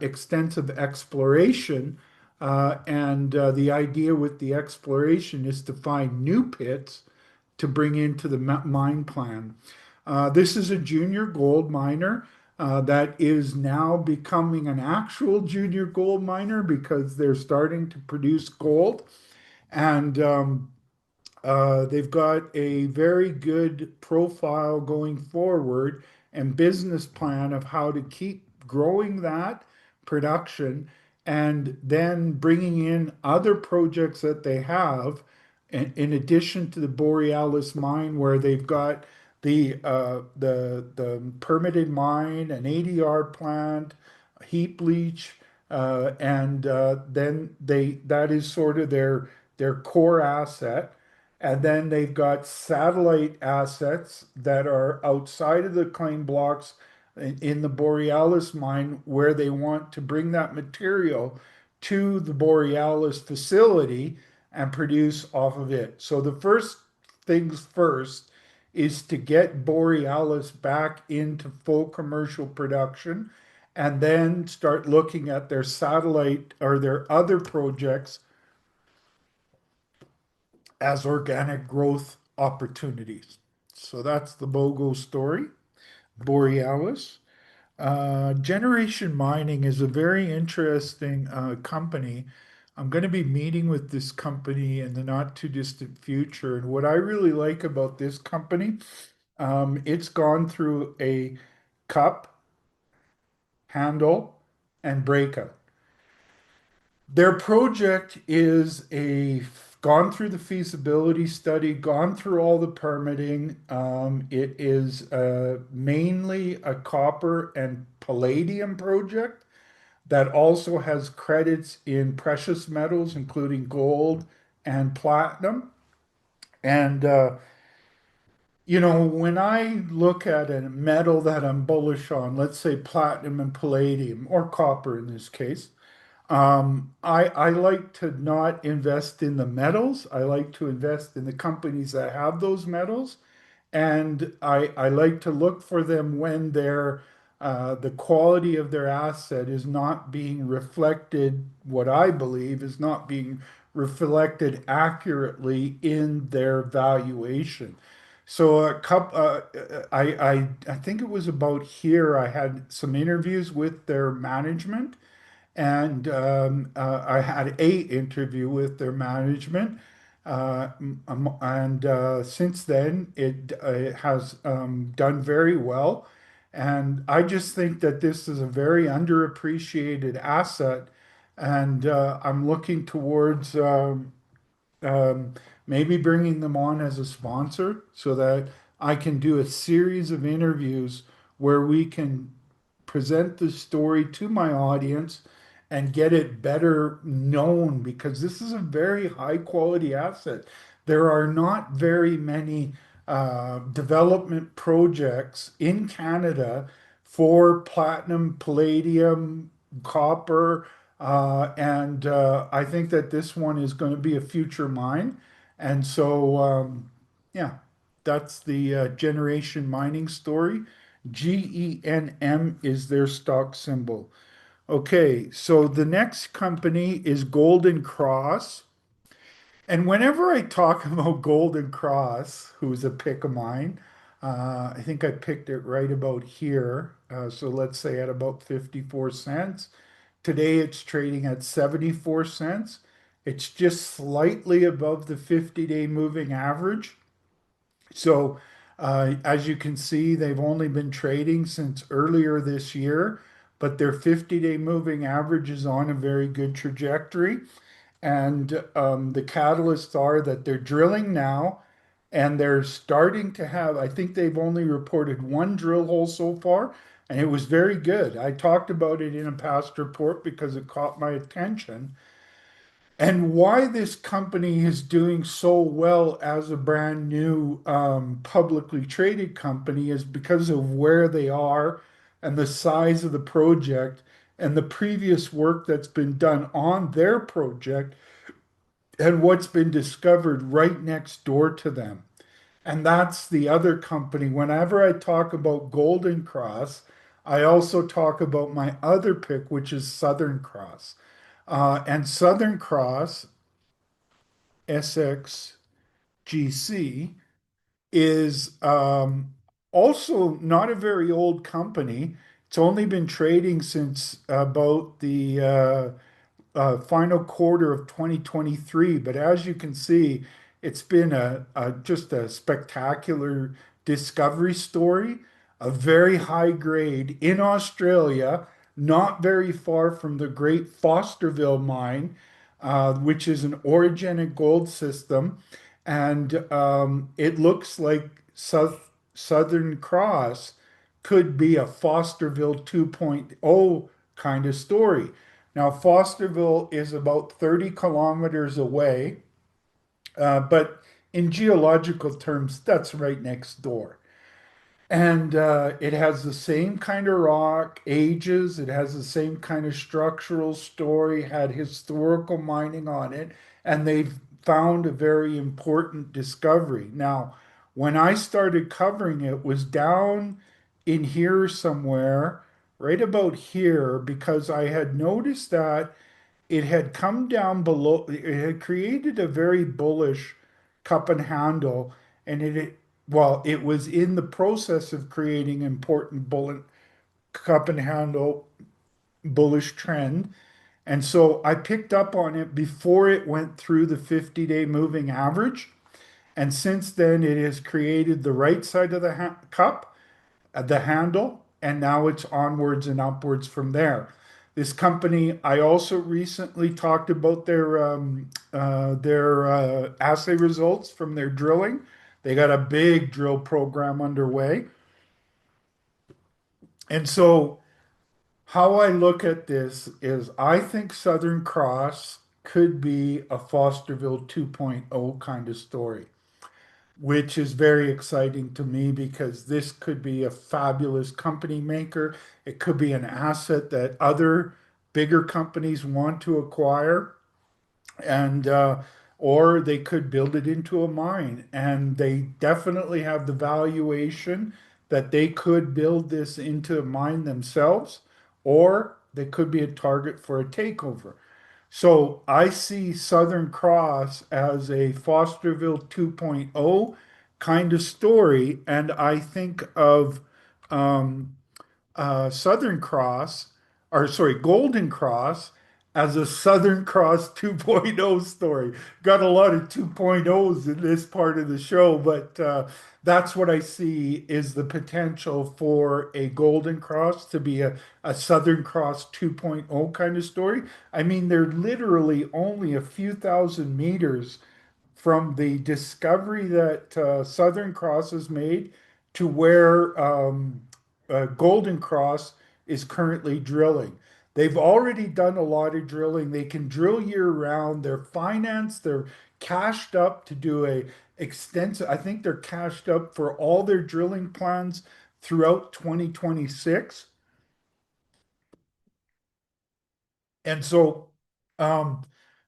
extensive exploration. And the idea with the exploration is to find new pits to bring into the mine plan. This is a junior gold miner that is now becoming an actual junior gold miner because they're starting to produce gold. And They've got a very good profile going forward and business plan of how to keep growing that production and then bringing in other projects that they have in addition to the Borealis mine where they've got the permitted mine, an ADR plant, a heap leach, and then they that is sort of their core asset. And then they've got satellite assets that are outside of the claim blocks in the Borealis mine where they want to bring that material to the Borealis facility and produce off of it. So the first things first is to get Borealis back into full commercial production and then start looking at their satellite or their other projects as organic growth opportunities. So that's the BOGO story. Borealis. Generation Mining is a very interesting company. I'm going to be meeting with this company in the not too distant future. And what I really like about this company, it's gone through a cup, handle, and breakout. Their project is a gone through the feasibility study, gone through all the permitting. It is mainly a copper and palladium project that also has credits in precious metals, including gold and platinum. And when I look at a metal that I'm bullish on, let's say platinum and palladium, or copper in this case, I like to not invest in the metals. I like to invest in the companies that have those metals, and I like to look for them when the quality of their asset is not being reflected. What I believe is not being reflected accurately in their valuation. So I think it was about here. I had some interviews with their management and I had a interview with their management. And since then, it has done very well. And I just think that this is a very underappreciated asset. And I'm looking towards um, maybe bringing them on as a sponsor so that I can do a series of interviews where we can present the story to my audience and get it better known because this is a very high quality asset. There are not very many development projects in Canada for platinum, palladium, copper, and I think that this one is going to be a future mine. And so, yeah, that's the Generation Mining story. GENM is their stock symbol. Okay, so the next company is Golden Cross. And whenever I talk about Golden Cross, who's a pick of mine, I think I picked it right about here. So let's say at about 54 cents. Today it's trading at 74 cents. It's just slightly above the 50-day moving average. So, as you can see, they've only been trading since earlier this year, but their 50-day moving average is on a very good trajectory. And the catalysts are that they're drilling now and they're starting to have, I think they've only reported one drill hole so far, and it was very good. I talked about it in a past report because it caught my attention. And why this company is doing so well as a brand new publicly traded company is because of where they are and the size of the project and the previous work that's been done on their project and what's been discovered right next door to them. And that's the other company. Whenever I talk about Golden Cross, I also talk about my other pick, which is Southern Cross. And Southern Cross SXGC is also not a very old company. It's only been trading since about the final quarter of 2023. But as you can see, It's been just a spectacular discovery story, a very high grade in Australia, not very far from the great Fosterville mine, which is an orogenic gold system. And it looks like Southern Cross could be a Fosterville 2.0 kind of story. Now, Fosterville is about 30 kilometers away, but in geological terms, that's right next door. And it has the same kind of rock, ages, it has the same kind of structural story, had historical mining on it, and they've found a very important discovery. Now, when I started covering it, was down in here somewhere, right about here, because I had noticed that it had come down below, it had created a very bullish cup and handle, and well, it was in the process of creating important bullet cup and handle bullish trend. And so I picked up on it before it went through the 50-day moving average. And since then, it has created the right side of the cup, the handle, and now it's onwards and upwards from there. This company, I also recently talked about their assay results from their drilling. They got a big drill program underway. And so how I look at this is I think Southern Cross could be a Fosterville 2.0 kind of story, which is very exciting to me because this could be a fabulous company maker. It could be an asset that other bigger companies want to acquire, and or they could build it into a mine. And they definitely have the valuation that they could build this into a mine themselves, or they could be a target for a takeover. So I see Southern Cross as a Fosterville 2.0 kind of story, and I think of um, Southern Cross, or sorry, Golden Cross as a Southern Cross 2.0 story. Got a lot of 2.0s in this part of the show, but that's what I see is the potential for a Golden Cross to be a Southern Cross 2.0 kind of story. I mean, they're literally only a few thousand meters from the discovery that Southern Cross has made to where Golden Cross is currently drilling. They've already done a lot of drilling. They can drill year round. They're financed. They're cashed up to do a extensive. I think they're cashed up for all their drilling plans throughout 2026. And so um,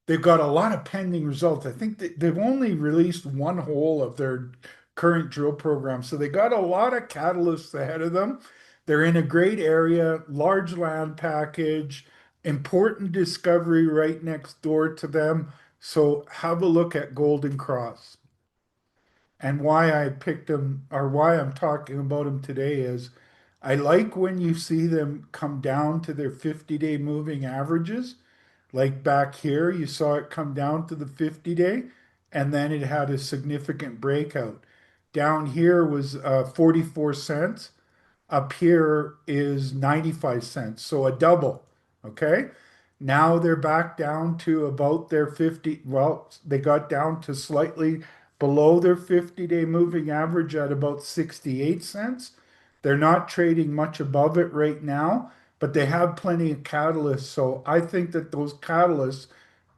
they've got a lot of pending results. I think they've only released one hole of their current drill program. So they got a lot of catalysts ahead of them. They're in a great area, large land package, important discovery right next door to them. So have a look at Golden Cross. And why I picked them, or why I'm talking about them today, is I like when you see them come down to their 50-day moving averages. Like back here, you saw it come down to the 50-day, and then it had a significant breakout. Down here was 44 cents. Up here is 95 cents, so a double. Okay. Now they're back down to about their 50. Well, they got down to slightly below their 50-day moving average at about 68 cents. They're not trading much above it right now, but they have plenty of catalysts. So I think that those catalysts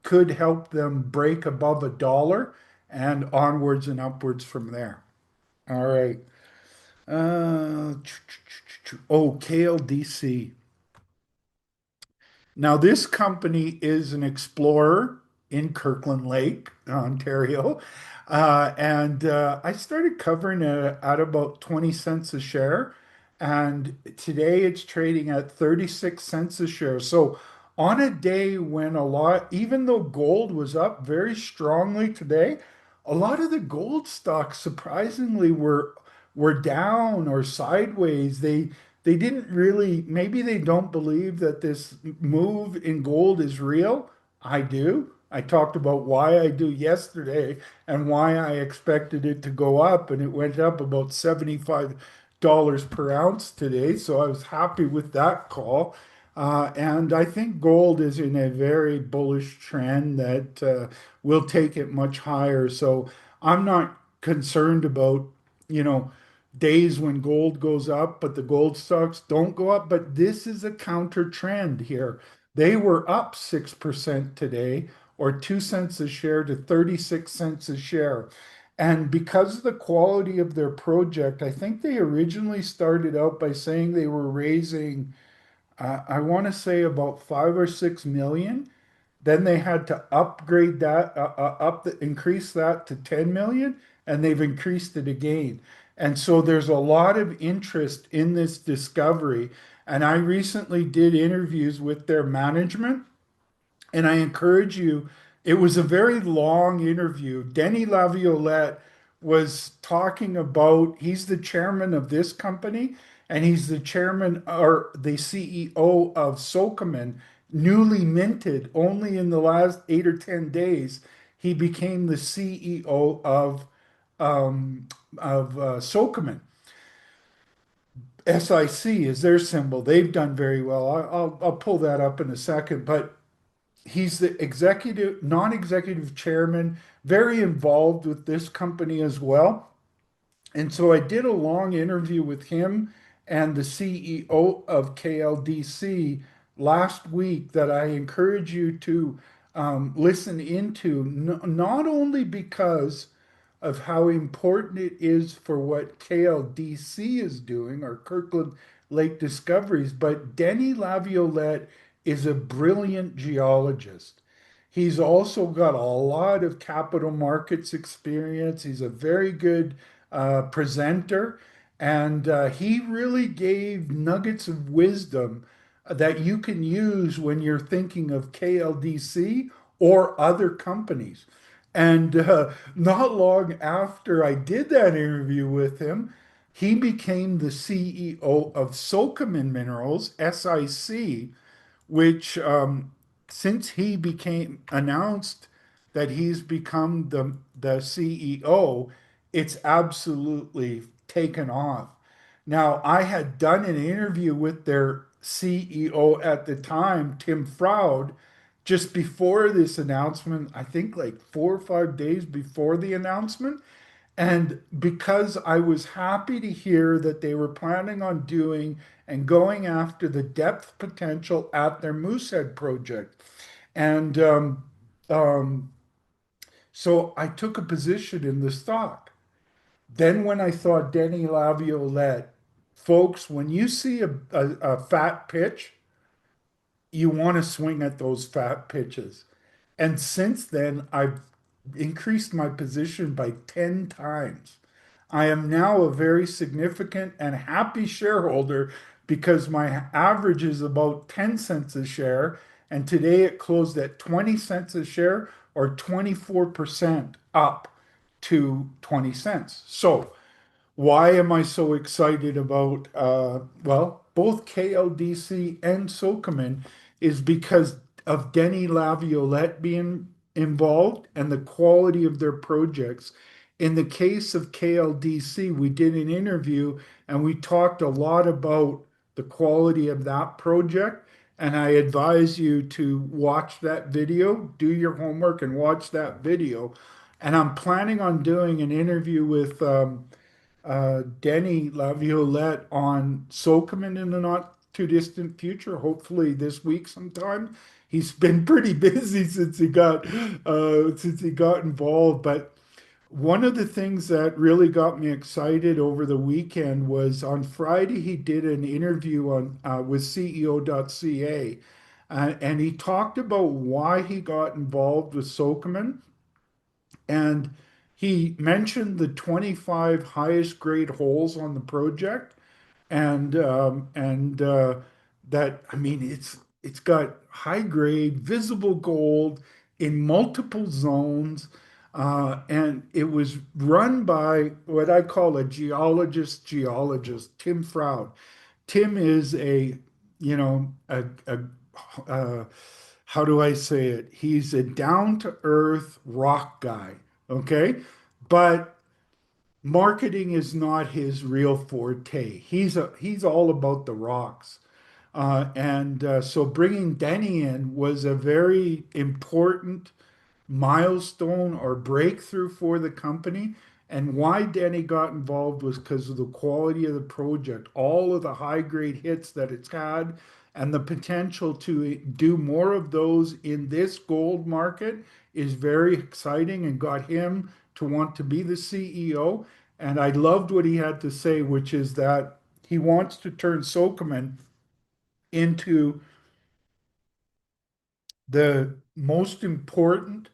could help them break above a dollar and onwards and upwards from there. All right. Uh, KLDC. Now, this company is an explorer in Kirkland Lake, Ontario. And I started covering it at about 20 cents a share. And today it's trading at 36 cents a share. So, on a day when even though gold was up very strongly today, a lot of the gold stocks surprisingly were down or sideways. They didn't really, maybe they don't believe that this move in gold is real. I do. I talked about why I do yesterday and why I expected it to go up, and it went up about $75 per ounce today. So I was happy with that call. And I think gold is in a very bullish trend that will take it much higher. So I'm not concerned about, you know, days when gold goes up, but the gold stocks don't go up. But this is a counter trend here. They were up 6% today, or 2 cents a share to 36 cents a share. And because of the quality of their project, I think they originally started out by saying they were raising, I want to say about 5 or 6 million. Then they had to upgrade that, increase that to 10 million, and they've increased it again. And so there's a lot of interest in this discovery. And I recently did interviews with their management, and I encourage you, it was a very long interview. Denny Laviolette was talking about, he's the chairman of this company, and he's the chairman or the CEO of Sokoman, newly minted only in the last 8 or 10 days. He became the CEO of Sokoman. SIC is their symbol. They've done very well. I'll pull that up in a second, but he's the executive, non-executive chairman, very involved with this company as well. And so I did a long interview with him and the CEO of KLDC last week that I encourage you to listen into, not only because of how important it is for what KLDC is doing, or Kirkland Lake Discoveries, but Denny Laviolette is a brilliant geologist. He's also got a lot of capital markets experience. He's a very good presenter, and he really gave nuggets of wisdom that you can use when you're thinking of KLDC or other companies. And not long after I did that interview with him, he became the CEO of Sokoman Minerals, SIC, which since he became announced that he's become the CEO, it's absolutely taken off. Now, I had done an interview with their CEO at the time, Tim Froud, just before this announcement, I think like 4 or 5 days before the announcement. And because I was happy to hear that they were planning on doing and going after the depth potential at their Moosehead project. And um, so I took a position in the stock. Then when I saw Denny Laviolette, folks, when you see a fat pitch, you want to swing at those fat pitches. And since then, I've increased my position by 10 times. I am now a very significant and happy shareholder because my average is about 10 cents a share. And today it closed at 20 cents a share, or 24% up to 20 cents. So why am I so excited about, well, both KLDC and Sokoman is because of Denny Laviolette being involved and the quality of their projects. In the case of KLDC, we did an interview and we talked a lot about the quality of that project. And I advise you to watch that video, do your homework and watch that video. And I'm planning on doing an interview with Denny Laviolette on Sokoman in the not too distant future, hopefully this week sometime. He's been pretty busy since he got involved. But one of the things that really got me excited over the weekend was on Friday he did an interview on with CEO.ca, and he talked about why he got involved with Sokoman, and he mentioned the 25 highest grade holes on the project, and that, I mean, it's got high grade visible gold in multiple zones, and it was run by what I call a geologist, Tim Froud. Tim is a, you know, a how do I say it? He's a down to earth rock guy, okay? But marketing is not his real forte. He's all about the rocks. So bringing Denny in was a very important milestone or breakthrough for the company. And why Denny got involved was because of the quality of the project, all of the high grade hits that it's had, and the potential to do more of those in this gold market is very exciting and got him to want to be the CEO. And I loved what he had to say, which is that he wants to turn Sokoman into the most important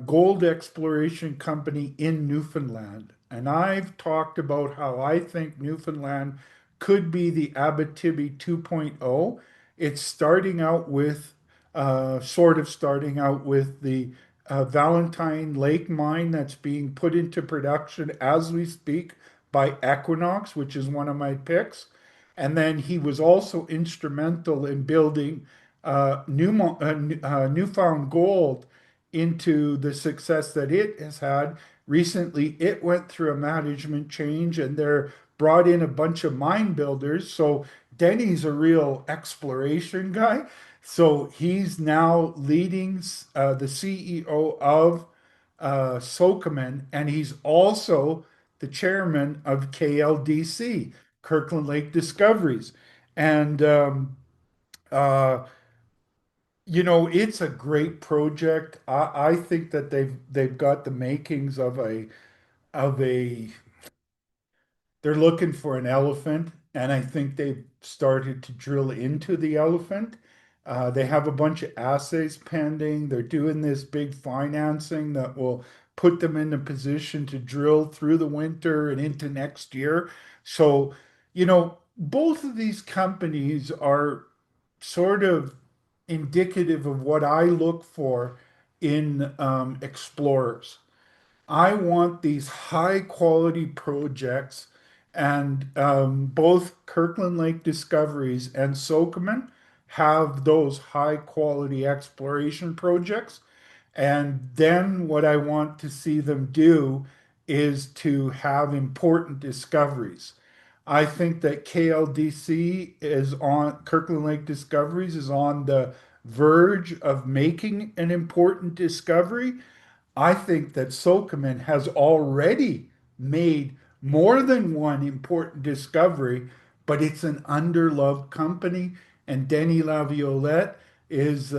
gold exploration company in Newfoundland. And I've talked about how I think Newfoundland could be the Abitibi 2.0. It's starting out with, sort of starting out with the Valentine Lake mine that's being put into production as we speak by Equinox, which is one of my picks. And then he was also instrumental in building Newfound Gold into the success that it has had. Recently, it went through a management change and they're brought in a bunch of mine builders. So Denny's a real exploration guy. So he's now leading the CEO of Sokoman, and he's also the chairman of KLDC, Kirkland Lake Discoveries. And uh, it's a great project. I think that they've got the makings of a they're looking for an elephant, and I think they've started to drill into the elephant. They have a bunch of assays pending. They're doing this big financing that will put them in a position to drill through the winter and into next year. So, both of these companies are sort of indicative of what I look for in explorers. I want these high quality projects, and both Kirkland Lake Discoveries and Sokoman have those high quality exploration projects. And then what I want to see them do is to have important discoveries. I think that KLDC is on, Kirkland Lake Discoveries is on the verge of making an important discovery. I think that Sokoman has already made more than one important discovery, but it's an underloved company, and Denis Laviolette is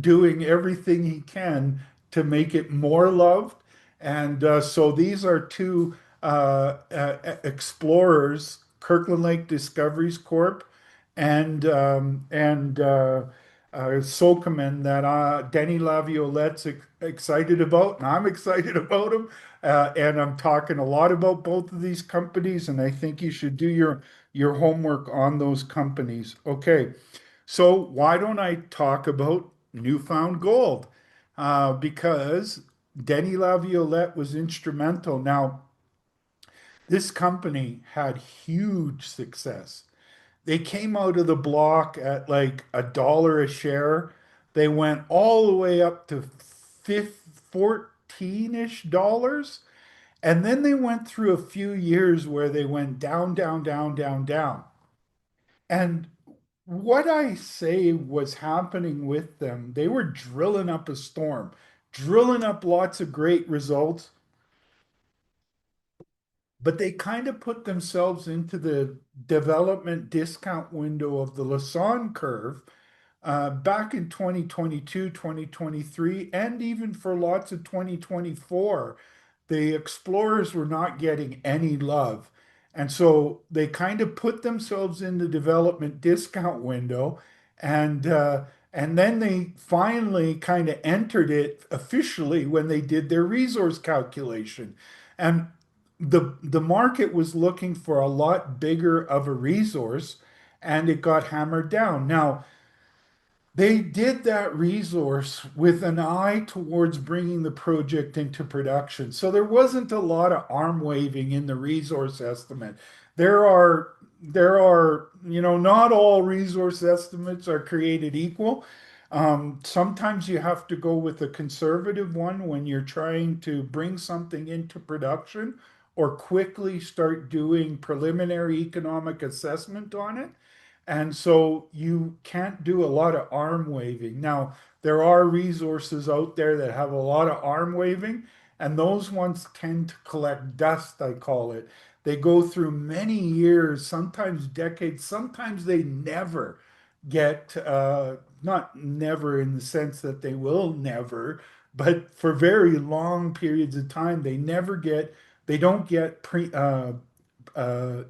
doing everything he can to make it more loved. And so these are two explorers, Kirkland Lake Discoveries Corp. And Sokoman that Denis Laviolette's excited about, and I'm excited about him. And I'm talking a lot about both of these companies, and I think you should do your homework on those companies. Okay, so why don't I talk about Newfound Gold? Because Denis Laviolette was instrumental. Now, this company had huge success. They came out of the block at like $1 a share. They went all the way up to 14-ish dollars. And then they went through a few years where they went down, down, down, down, down. And what I say was happening with them, they were drilling up a storm, drilling up lots of great results, but they kind of put themselves into the development discount window of the Lassonde curve back in 2022, 2023, and even for lots of 2024. The explorers were not getting any love. And so they kind of put themselves in the development discount window, and then they finally kind of entered it officially when they did their resource calculation. And the market was looking for a lot bigger of a resource, and it got hammered down. Now, they did that resource with an eye towards bringing the project into production. So there wasn't a lot of arm waving in the resource estimate. There are, not all resource estimates are created equal. Sometimes you have to go with a conservative one when you're trying to bring something into production or quickly start doing preliminary economic assessment on it. And so you can't do a lot of arm waving. Now, there are resources out there that have a lot of arm waving, and those ones tend to collect dust, I call it. They go through many years, sometimes decades, sometimes they never get, not never in the sense that they will never, but for very long periods of time, they don't get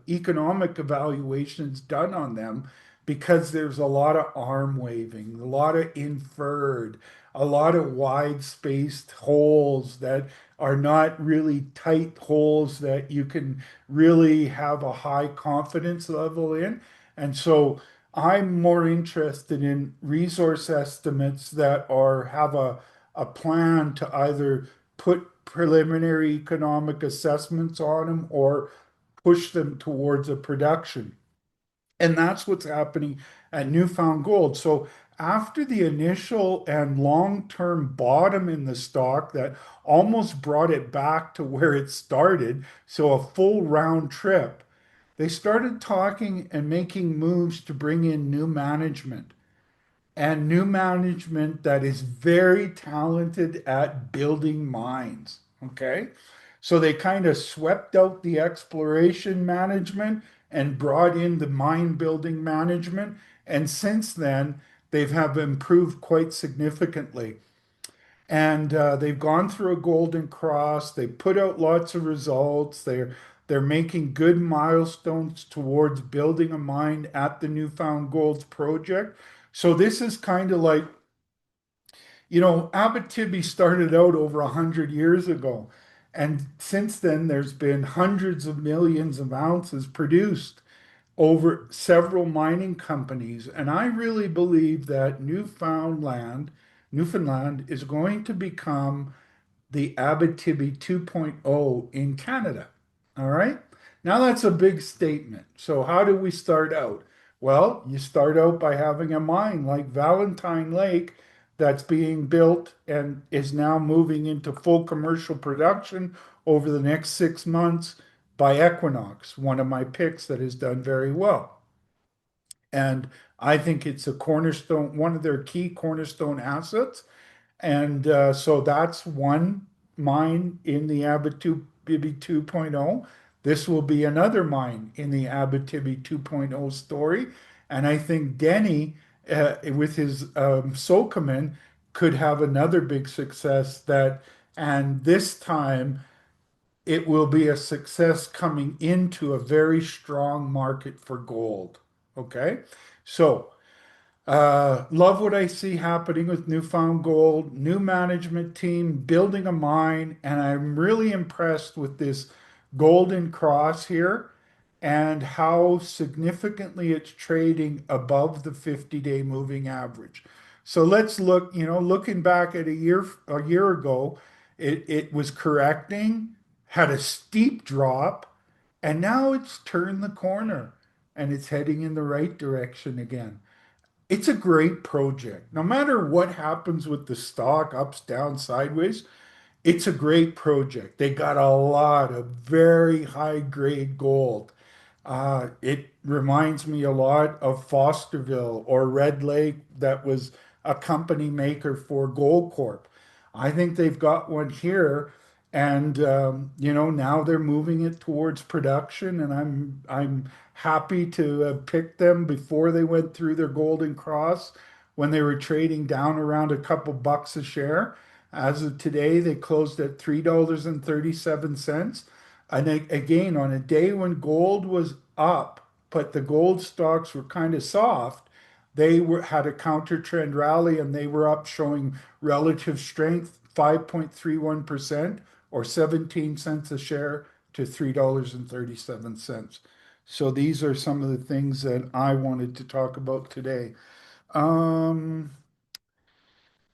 economic evaluations done on them because there's a lot of arm waving, a lot of inferred, a lot of wide spaced holes that are not really tight holes that you can really have a high confidence level in. And so I'm more interested in resource estimates that have a plan to either put preliminary economic assessments on them or push them towards a production. And that's what's happening at Newfound Gold. So after the initial and long-term bottom in the stock that almost brought it back to where it started, so a full round trip, they started talking and making moves to bring in new management and new management that is very talented at building mines. Okay. So they kind of swept out the exploration management and brought in the mine building management. And since then, have improved quite significantly. And they've gone through a golden cross. They put out lots of results. They're making good milestones towards building a mine at the Newfound Gold's project. So this is kind of like, Abitibi started out over 100 years ago. And since then, there's been hundreds of millions of ounces produced over several mining companies. And I really believe that Newfoundland is going to become the Abitibi 2.0 in Canada. All right. Now that's a big statement. So how do we start out? Well, you start out by having a mine like Valentine Lake that's being built and is now moving into full commercial production over the next 6 months by Equinox, one of my picks that has done very well. And I think it's a cornerstone, one of their key cornerstone assets. And so that's one mine in the Abitibi 2.0. This will be another mine in the Abitibi 2.0 story. And I think Denny, with his Sokoman, could have another big success and this time it will be a success coming into a very strong market for gold. Okay. So, love what I see happening with Newfound Gold, new management team, building a mine, and I'm really impressed with this golden cross here and how significantly it's trading above the 50-day moving average. So let's look, looking back at a year ago, it was correcting, had a steep drop, and now it's turned the corner and it's heading in the right direction again. It's a great project. No matter what happens with the stock, ups, down, sideways, it's a great project. They got a lot of very high grade gold. It reminds me a lot of Fosterville or Red Lake, that was a company maker for Gold Corp. I think they've got one here, and now they're moving it towards production, and I'm happy to have picked them before they went through their golden cross when they were trading down around a couple bucks a share. As of today, they closed at $3.37. And again, on a day when gold was up, but the gold stocks were kind of soft, had a counter trend rally and they were up showing relative strength, 5.31% or 17 cents a share to $3.37. So these are some of the things that I wanted to talk about today. Um,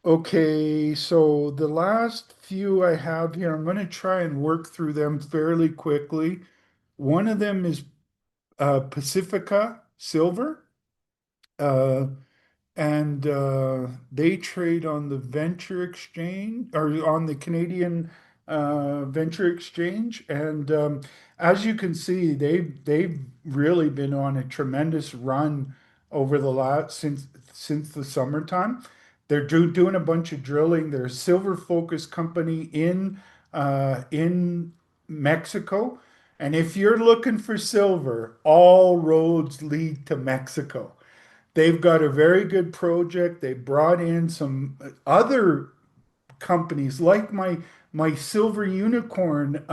okay, so the last few I have here, I'm going to try and work through them fairly quickly. One of them is Pacifica Silver. Uh, and they trade on the venture exchange or on the Canadian venture exchange. And as you can see, they've really been on a tremendous run over the last since the summertime. They're doing a bunch of drilling. They're a silver focused company in Mexico. And if you're looking for silver, all roads lead to Mexico. They've got a very good project. They brought in some other companies like my silver unicorn,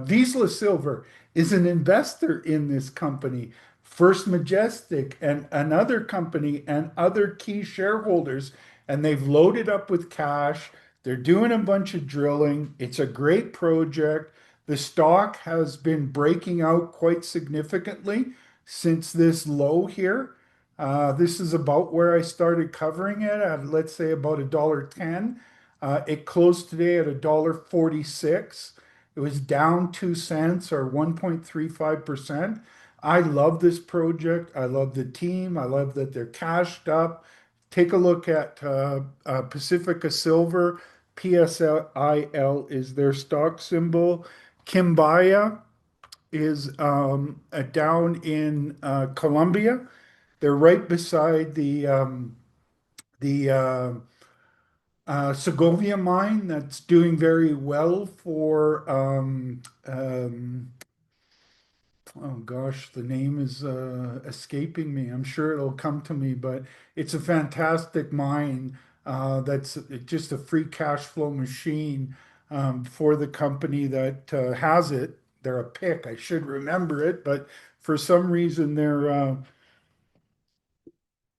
Vizsla Silver is an investor in this company. First Majestic and another company and other key shareholders, and they've loaded up with cash. They're doing a bunch of drilling. It's a great project. The stock has been breaking out quite significantly since this low here. This is about where I started covering it at, let's say, about $1.10. It closed today at $1.46. It was down 2 cents or 1.35%. I love this project. I love the team. I love that they're cashed up. Take a look at Pacifica Silver. PSIL is their stock symbol. Kimbaya is down in Colombia. They're right beside the Segovia mine that's doing very well for oh gosh, the name is escaping me. I'm sure it'll come to me, but it's a fantastic mine that's just a free cash flow machine for the company that has it. They're a pick. I should remember it, but for some reason the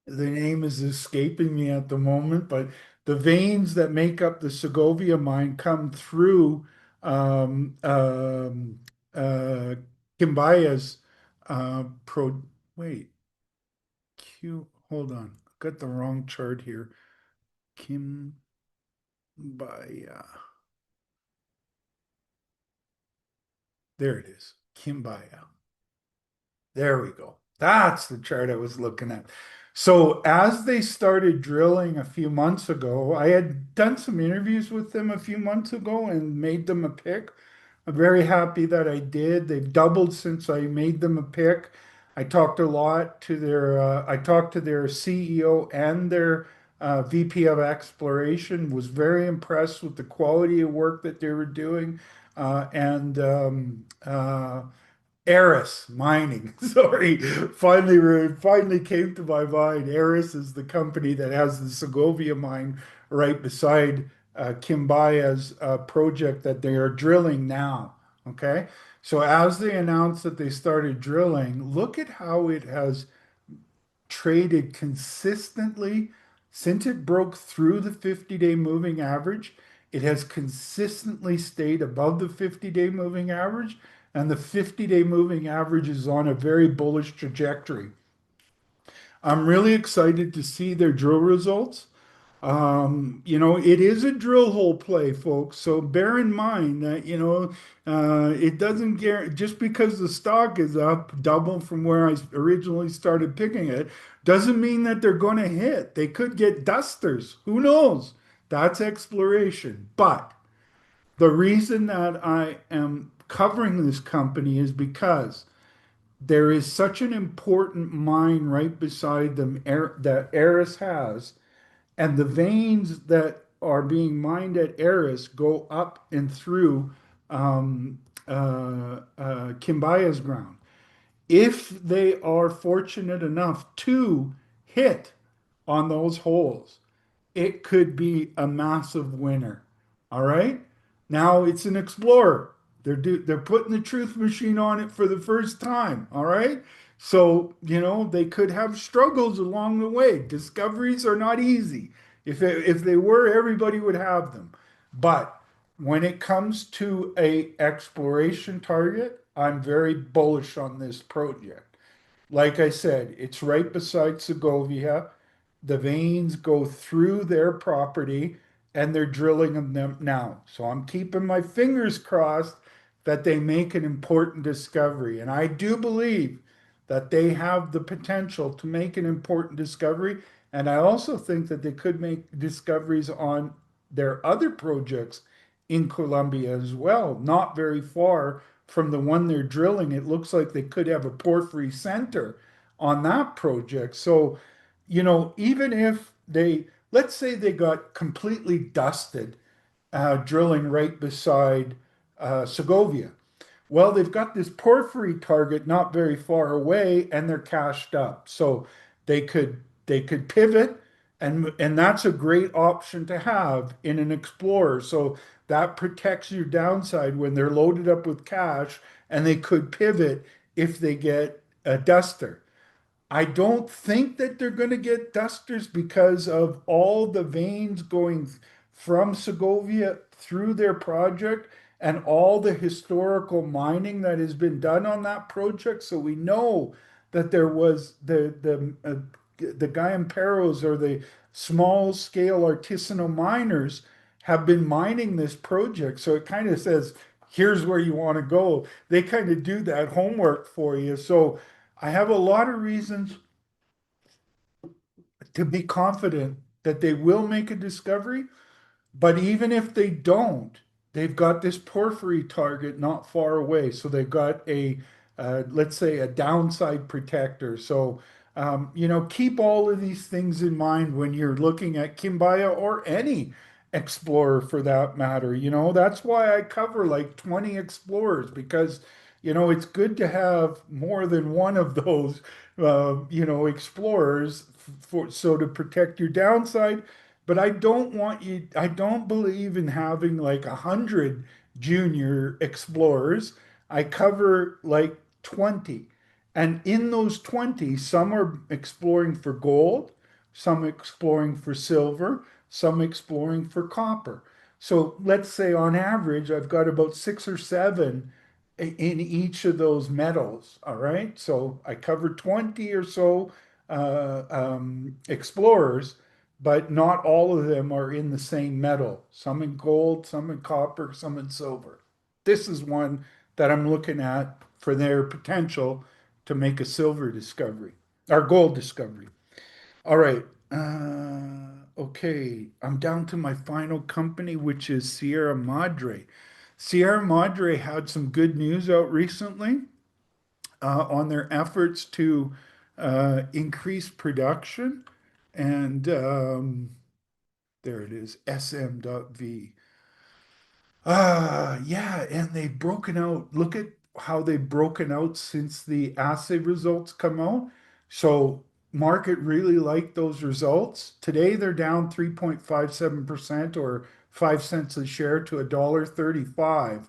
name is escaping me at the moment, but the veins that make up the Segovia mine come through um, um, uh, Kimbaya's pro. Wait, hold on, got the wrong chart here. Kimbaya. There it is. Kimbaya. There we go. That's the chart I was looking at. So as they started drilling a few months ago, I had done some interviews with them a few months ago and made them a pick. I'm very happy that I did. They've doubled since I made them a pick. I talked to their CEO and their VP of exploration, was very impressed with the quality of work that they were doing. And Aris Mining. Sorry, finally came to my mind. Aris is the company that has the Segovia mine right beside Kimbaya's project that they are drilling now. Okay, so as they announced that they started drilling, look at how it has traded consistently since it broke through the 50-day moving average. It has consistently stayed above the 50-day moving average, and the 50-day moving average is on a very bullish trajectory. I'm really excited to see their drill results. It is a drill hole play, folks. So bear in mind that, it doesn't guarantee just because the stock is up double from where I originally started picking it, doesn't mean that they're going to hit. They could get dusters. Who knows? That's exploration. But the reason that I am covering this company is because there is such an important mine right beside them that Eris has, and the veins that are being mined at Eris go up and through Kimbaya's ground. If they are fortunate enough to hit on those holes, it could be a massive winner. All right. Now it's an Explorer. They're putting the truth machine on it for the first time. All right. So, they could have struggles along the way. Discoveries are not easy. If they were, everybody would have them. But when it comes to a exploration target, I'm very bullish on this project. Like I said, it's right beside Segovia. The veins go through their property and they're drilling them now. So I'm keeping my fingers crossed that they make an important discovery. And I do believe that they have the potential to make an important discovery. And I also think that they could make discoveries on their other projects in Colombia as well, not very far from the one they're drilling. It looks like they could have a porphyry center on that project. So, even if let's say they got completely dusted drilling right beside Segovia. Well, they've got this porphyry target not very far away, and they're cashed up. So they could pivot, and that's a great option to have in an explorer. So that protects your downside when they're loaded up with cash, and they could pivot if they get a duster. I don't think that they're going to get dusters because of all the veins going from Segovia through their project and all the historical mining that has been done on that project. So we know that there was the Gallamperos, or the small scale artisanal miners, have been mining this project. So it kind of says, here's where you want to go. They kind of do that homework for you. So I have a lot of reasons to be confident that they will make a discovery, but even if they don't, they've got this porphyry target not far away. So they've got let's say, a downside protector. So, keep all of these things in mind when you're looking at Kimbaya or any explorer for that matter. That's why I cover like 20 explorers, because, it's good to have more than one of those, explorers so to protect your downside. But I don't believe in having like 100 junior explorers. I cover like 20. And in those 20, some are exploring for gold, some exploring for silver, some exploring for copper. So let's say on average, I've got about six or seven in each of those metals. All right. So I cover 20 or so explorers, but not all of them are in the same metal. Some in gold, some in copper, some in silver. This is one that I'm looking at for their potential to make a silver discovery or gold discovery. All right. Okay. I'm down to my final company, which is Sierra Madre. Sierra Madre had some good news out recently on their efforts to increase production. And there it is, SM.V. Yeah, and they've broken out. Look at how they've broken out since the assay results come out. So market really liked those results. Today they're down 3.57%, or 5 cents a share, to $1.35.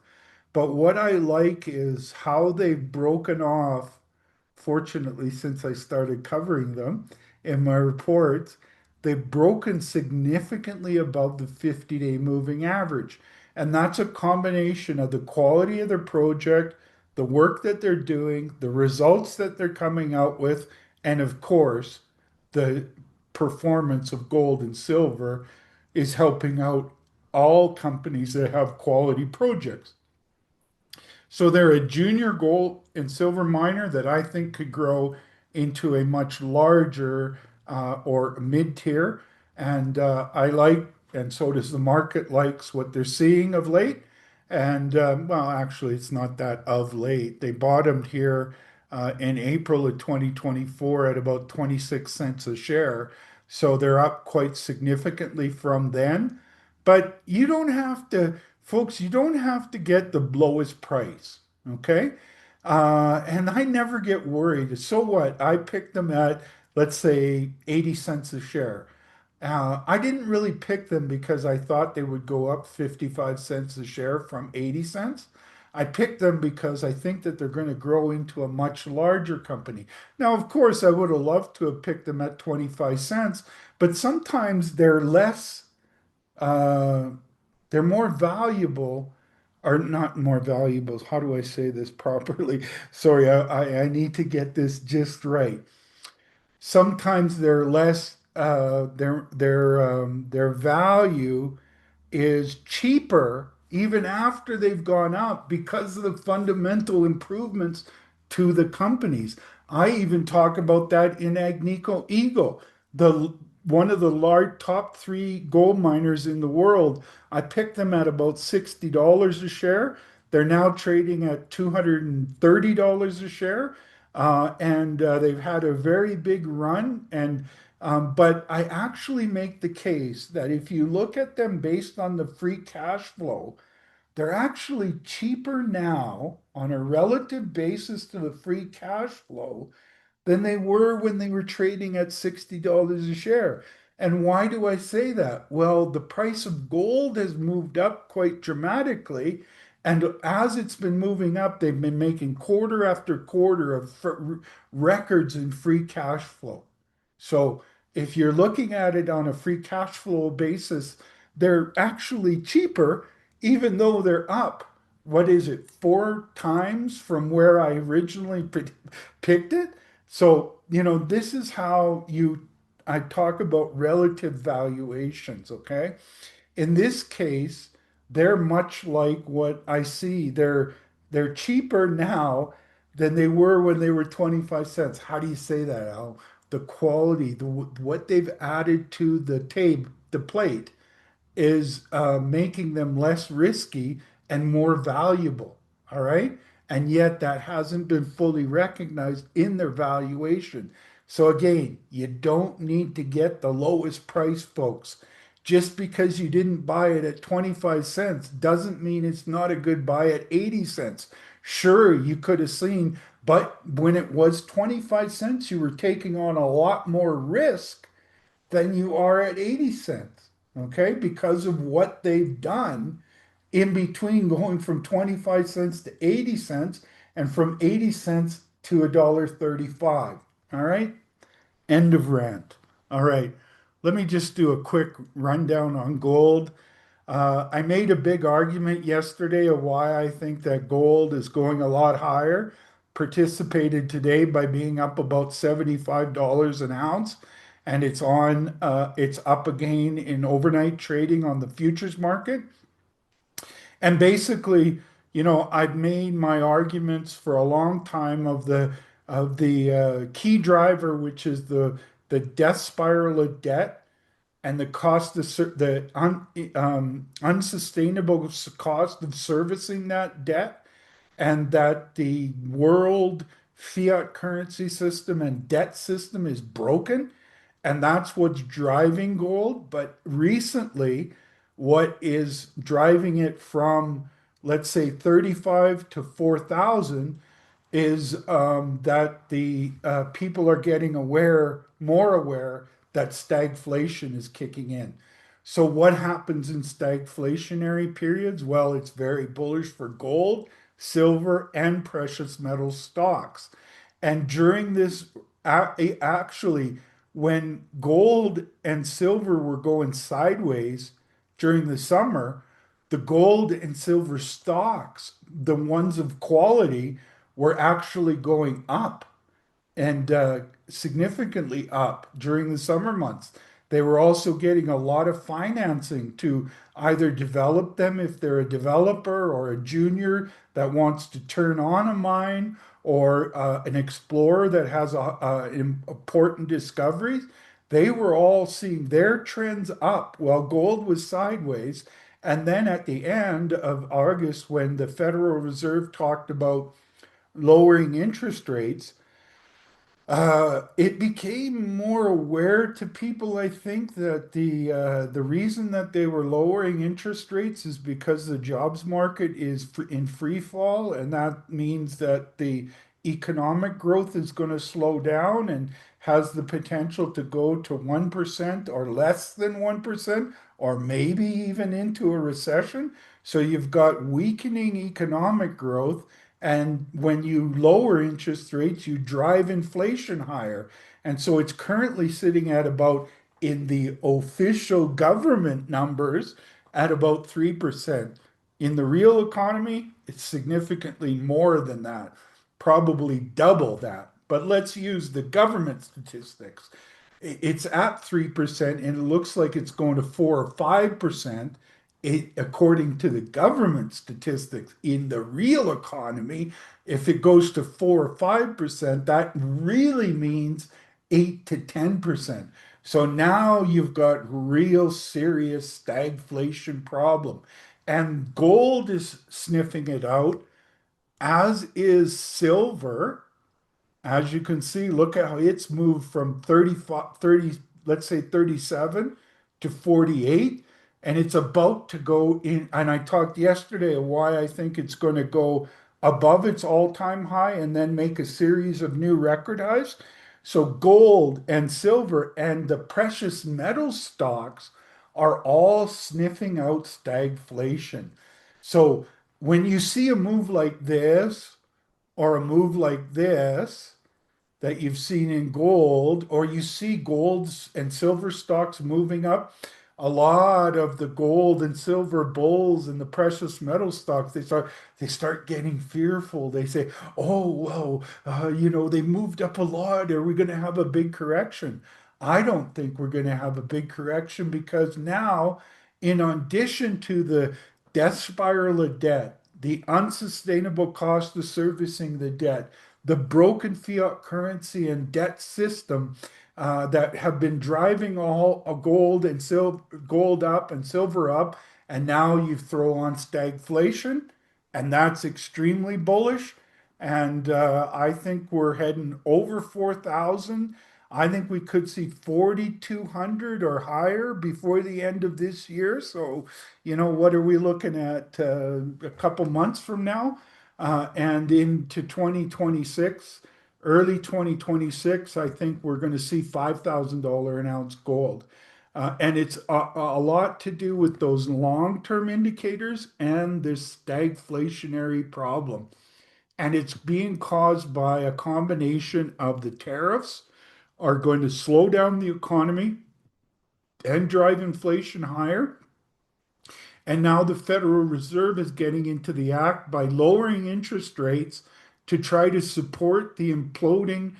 But what I like is how they've broken off, fortunately, since I started covering them in my reports, they've broken significantly above the 50-day moving average. And that's a combination of the quality of their project, the work that they're doing, the results that they're coming out with, and of course, the performance of gold and silver is helping out all companies that have quality projects. So they're a junior gold and silver miner that I think could grow into a much larger or mid-tier. And I like, and so does the market, likes what they're seeing of late. And well, actually, it's not that of late. They bottomed here in April of 2024 at about 26 cents a share. So they're up quite significantly from then. But you don't have to, folks, you don't have to get the lowest price. Okay. And I never get worried. So what? I picked them at, let's say, 80 cents a share. I didn't really pick them because I thought they would go up 55 cents a share from 80 cents. I picked them because I think that they're going to grow into a much larger company. Now, of course, I would have loved to have picked them at 25 cents, but sometimes uh, they're more valuable, or not more valuable. How do I say this properly? Sorry, I need to get this just right. Sometimes they're less, their value is cheaper even after they've gone up because of the fundamental improvements to the companies. I even talk about that in Agnico Eagle, the one of the large top three gold miners in the world. I picked them at about $60 a share. They're now trading at $230 a share, and they've had a very big run. And but I actually make the case that if you look at them based on the free cash flow, they're actually cheaper now on a relative basis to the free cash flow than they were when they were trading at $60 a share. And why do I say that? Well, the price of gold has moved up quite dramatically. And as it's been moving up, they've been making quarter after quarter of records in free cash flow. So if you're looking at it on a free cash flow basis, they're actually cheaper, even though they're up. What is it, four times from where I originally picked it? So, this is how I talk about relative valuations, okay? In this case, they're much like what I see. They're cheaper now than they were when they were 25 cents. How do you say that, Al? The quality, what they've added to the plate is making them less risky and more valuable. All right. And yet that hasn't been fully recognized in their valuation. So again, you don't need to get the lowest price, folks. Just because you didn't buy it at 25 cents doesn't mean it's not a good buy at 80 cents. Sure, you could have seen, but when it was 25 cents, you were taking on a lot more risk than you are at 80 cents, okay? Because of what they've done in between going from 25 cents to 80 cents and from 80 cents to $1.35. All right? End of rant. All right. Let me just do a quick rundown on gold. I made a big argument yesterday of why I think that gold is going a lot higher. Participated today by being up about $75 an ounce, and it's up again in overnight trading on the futures market. And basically, I've made my arguments for a long time of the key driver, which is the death spiral of debt and the cost of unsustainable cost of servicing that debt, and that the world fiat currency system and debt system is broken, and that's what's driving gold. But recently, what is driving it from, let's say, 35 to 4,000 is that the people are getting more aware that stagflation is kicking in. So what happens in stagflationary periods? Well, it's very bullish for gold, silver, and precious metal stocks. And during this, actually, when gold and silver were going sideways during the summer, the gold and silver stocks, the ones of quality, were actually going up and significantly up during the summer months. They were also getting a lot of financing to either develop them if they're a developer or a junior that wants to turn on a mine, or an explorer that has important discoveries. They were all seeing their trends up while gold was sideways. And then at the end of August, when the Federal Reserve talked about lowering interest rates, it became more aware to people, I think, that the reason that they were lowering interest rates is because the jobs market is in free fall, and that means that the economic growth is going to slow down and has the potential to go to 1% or less than 1%, or maybe even into a recession. So you've got weakening economic growth, and when you lower interest rates, you drive inflation higher. And so it's currently sitting at about, in the official government numbers, at about 3%. In the real economy, it's significantly more than that, probably double that. But let's use the government statistics. It's at 3%, and it looks like it's going to 4 or 5% according to the government statistics, in the real economy, if it goes to 4 or 5%, that really means 8 to 10%. So now you've got real serious stagflation problem. And gold is sniffing it out, as is silver. As you can see, look at how it's moved from 35, 30, let's say 37 to 48, and it's about to go in. And I talked yesterday of why I think it's going to go above its all-time high and then make a series of new record highs. So gold and silver and the precious metal stocks are all sniffing out stagflation. So when you see a move like this or a move like this, that you've seen in gold, or you see golds and silver stocks moving up, a lot of the gold and silver bulls and the precious metal stocks, they start getting fearful. They say, "Oh, well, they moved up a lot. Are we going to have a big correction?" I don't think we're going to have a big correction because now, in addition to the death spiral of debt, the unsustainable cost of servicing the debt, the broken fiat currency and debt system that have been driving all gold and silver, gold up and silver up, and now you throw on stagflation, and that's extremely bullish. And I think we're heading over 4,000. I think we could see 4,200 or higher before the end of this year. So, what are we looking at a couple months from now? And into 2026, early 2026, I think we're going to see $5,000 an ounce gold. And it's a lot to do with those long-term indicators and this stagflationary problem. And it's being caused by a combination of the tariffs are going to slow down the economy and drive inflation higher. And now the Federal Reserve is getting into the act by lowering interest rates to try to support the imploding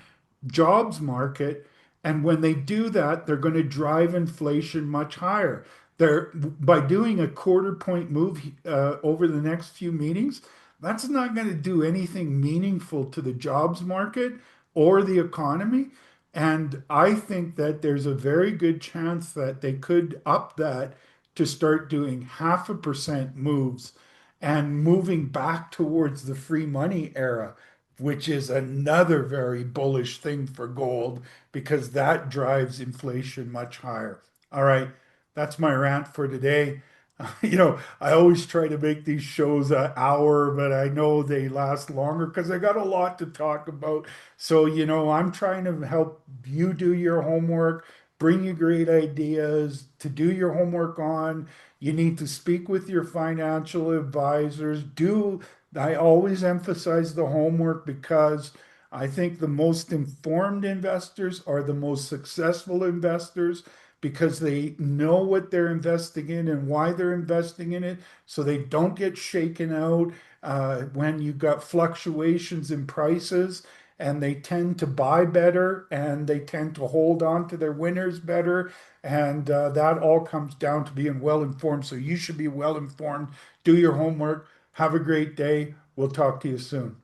jobs market. And when they do that, they're going to drive inflation much higher. They're by doing a quarter point move over the next few meetings, that's not going to do anything meaningful to the jobs market or the economy. And I think that there's a very good chance that they could up that to start doing 0.5% moves and moving back towards the free money era, which is another very bullish thing for gold because that drives inflation much higher. All right, that's my rant for today. I always try to make these shows an hour, but I know they last longer because I got a lot to talk about. So, I'm trying to help you do your homework, bring you great ideas to do your homework on. You need to speak with your financial advisors. I always emphasize the homework because I think the most informed investors are the most successful investors because they know what they're investing in and why they're investing in it, so they don't get shaken out when you've got fluctuations in prices, and they tend to buy better and they tend to hold on to their winners better. And that all comes down to being well informed. So you should be well informed. Do your homework. Have a great day. We'll talk to you soon.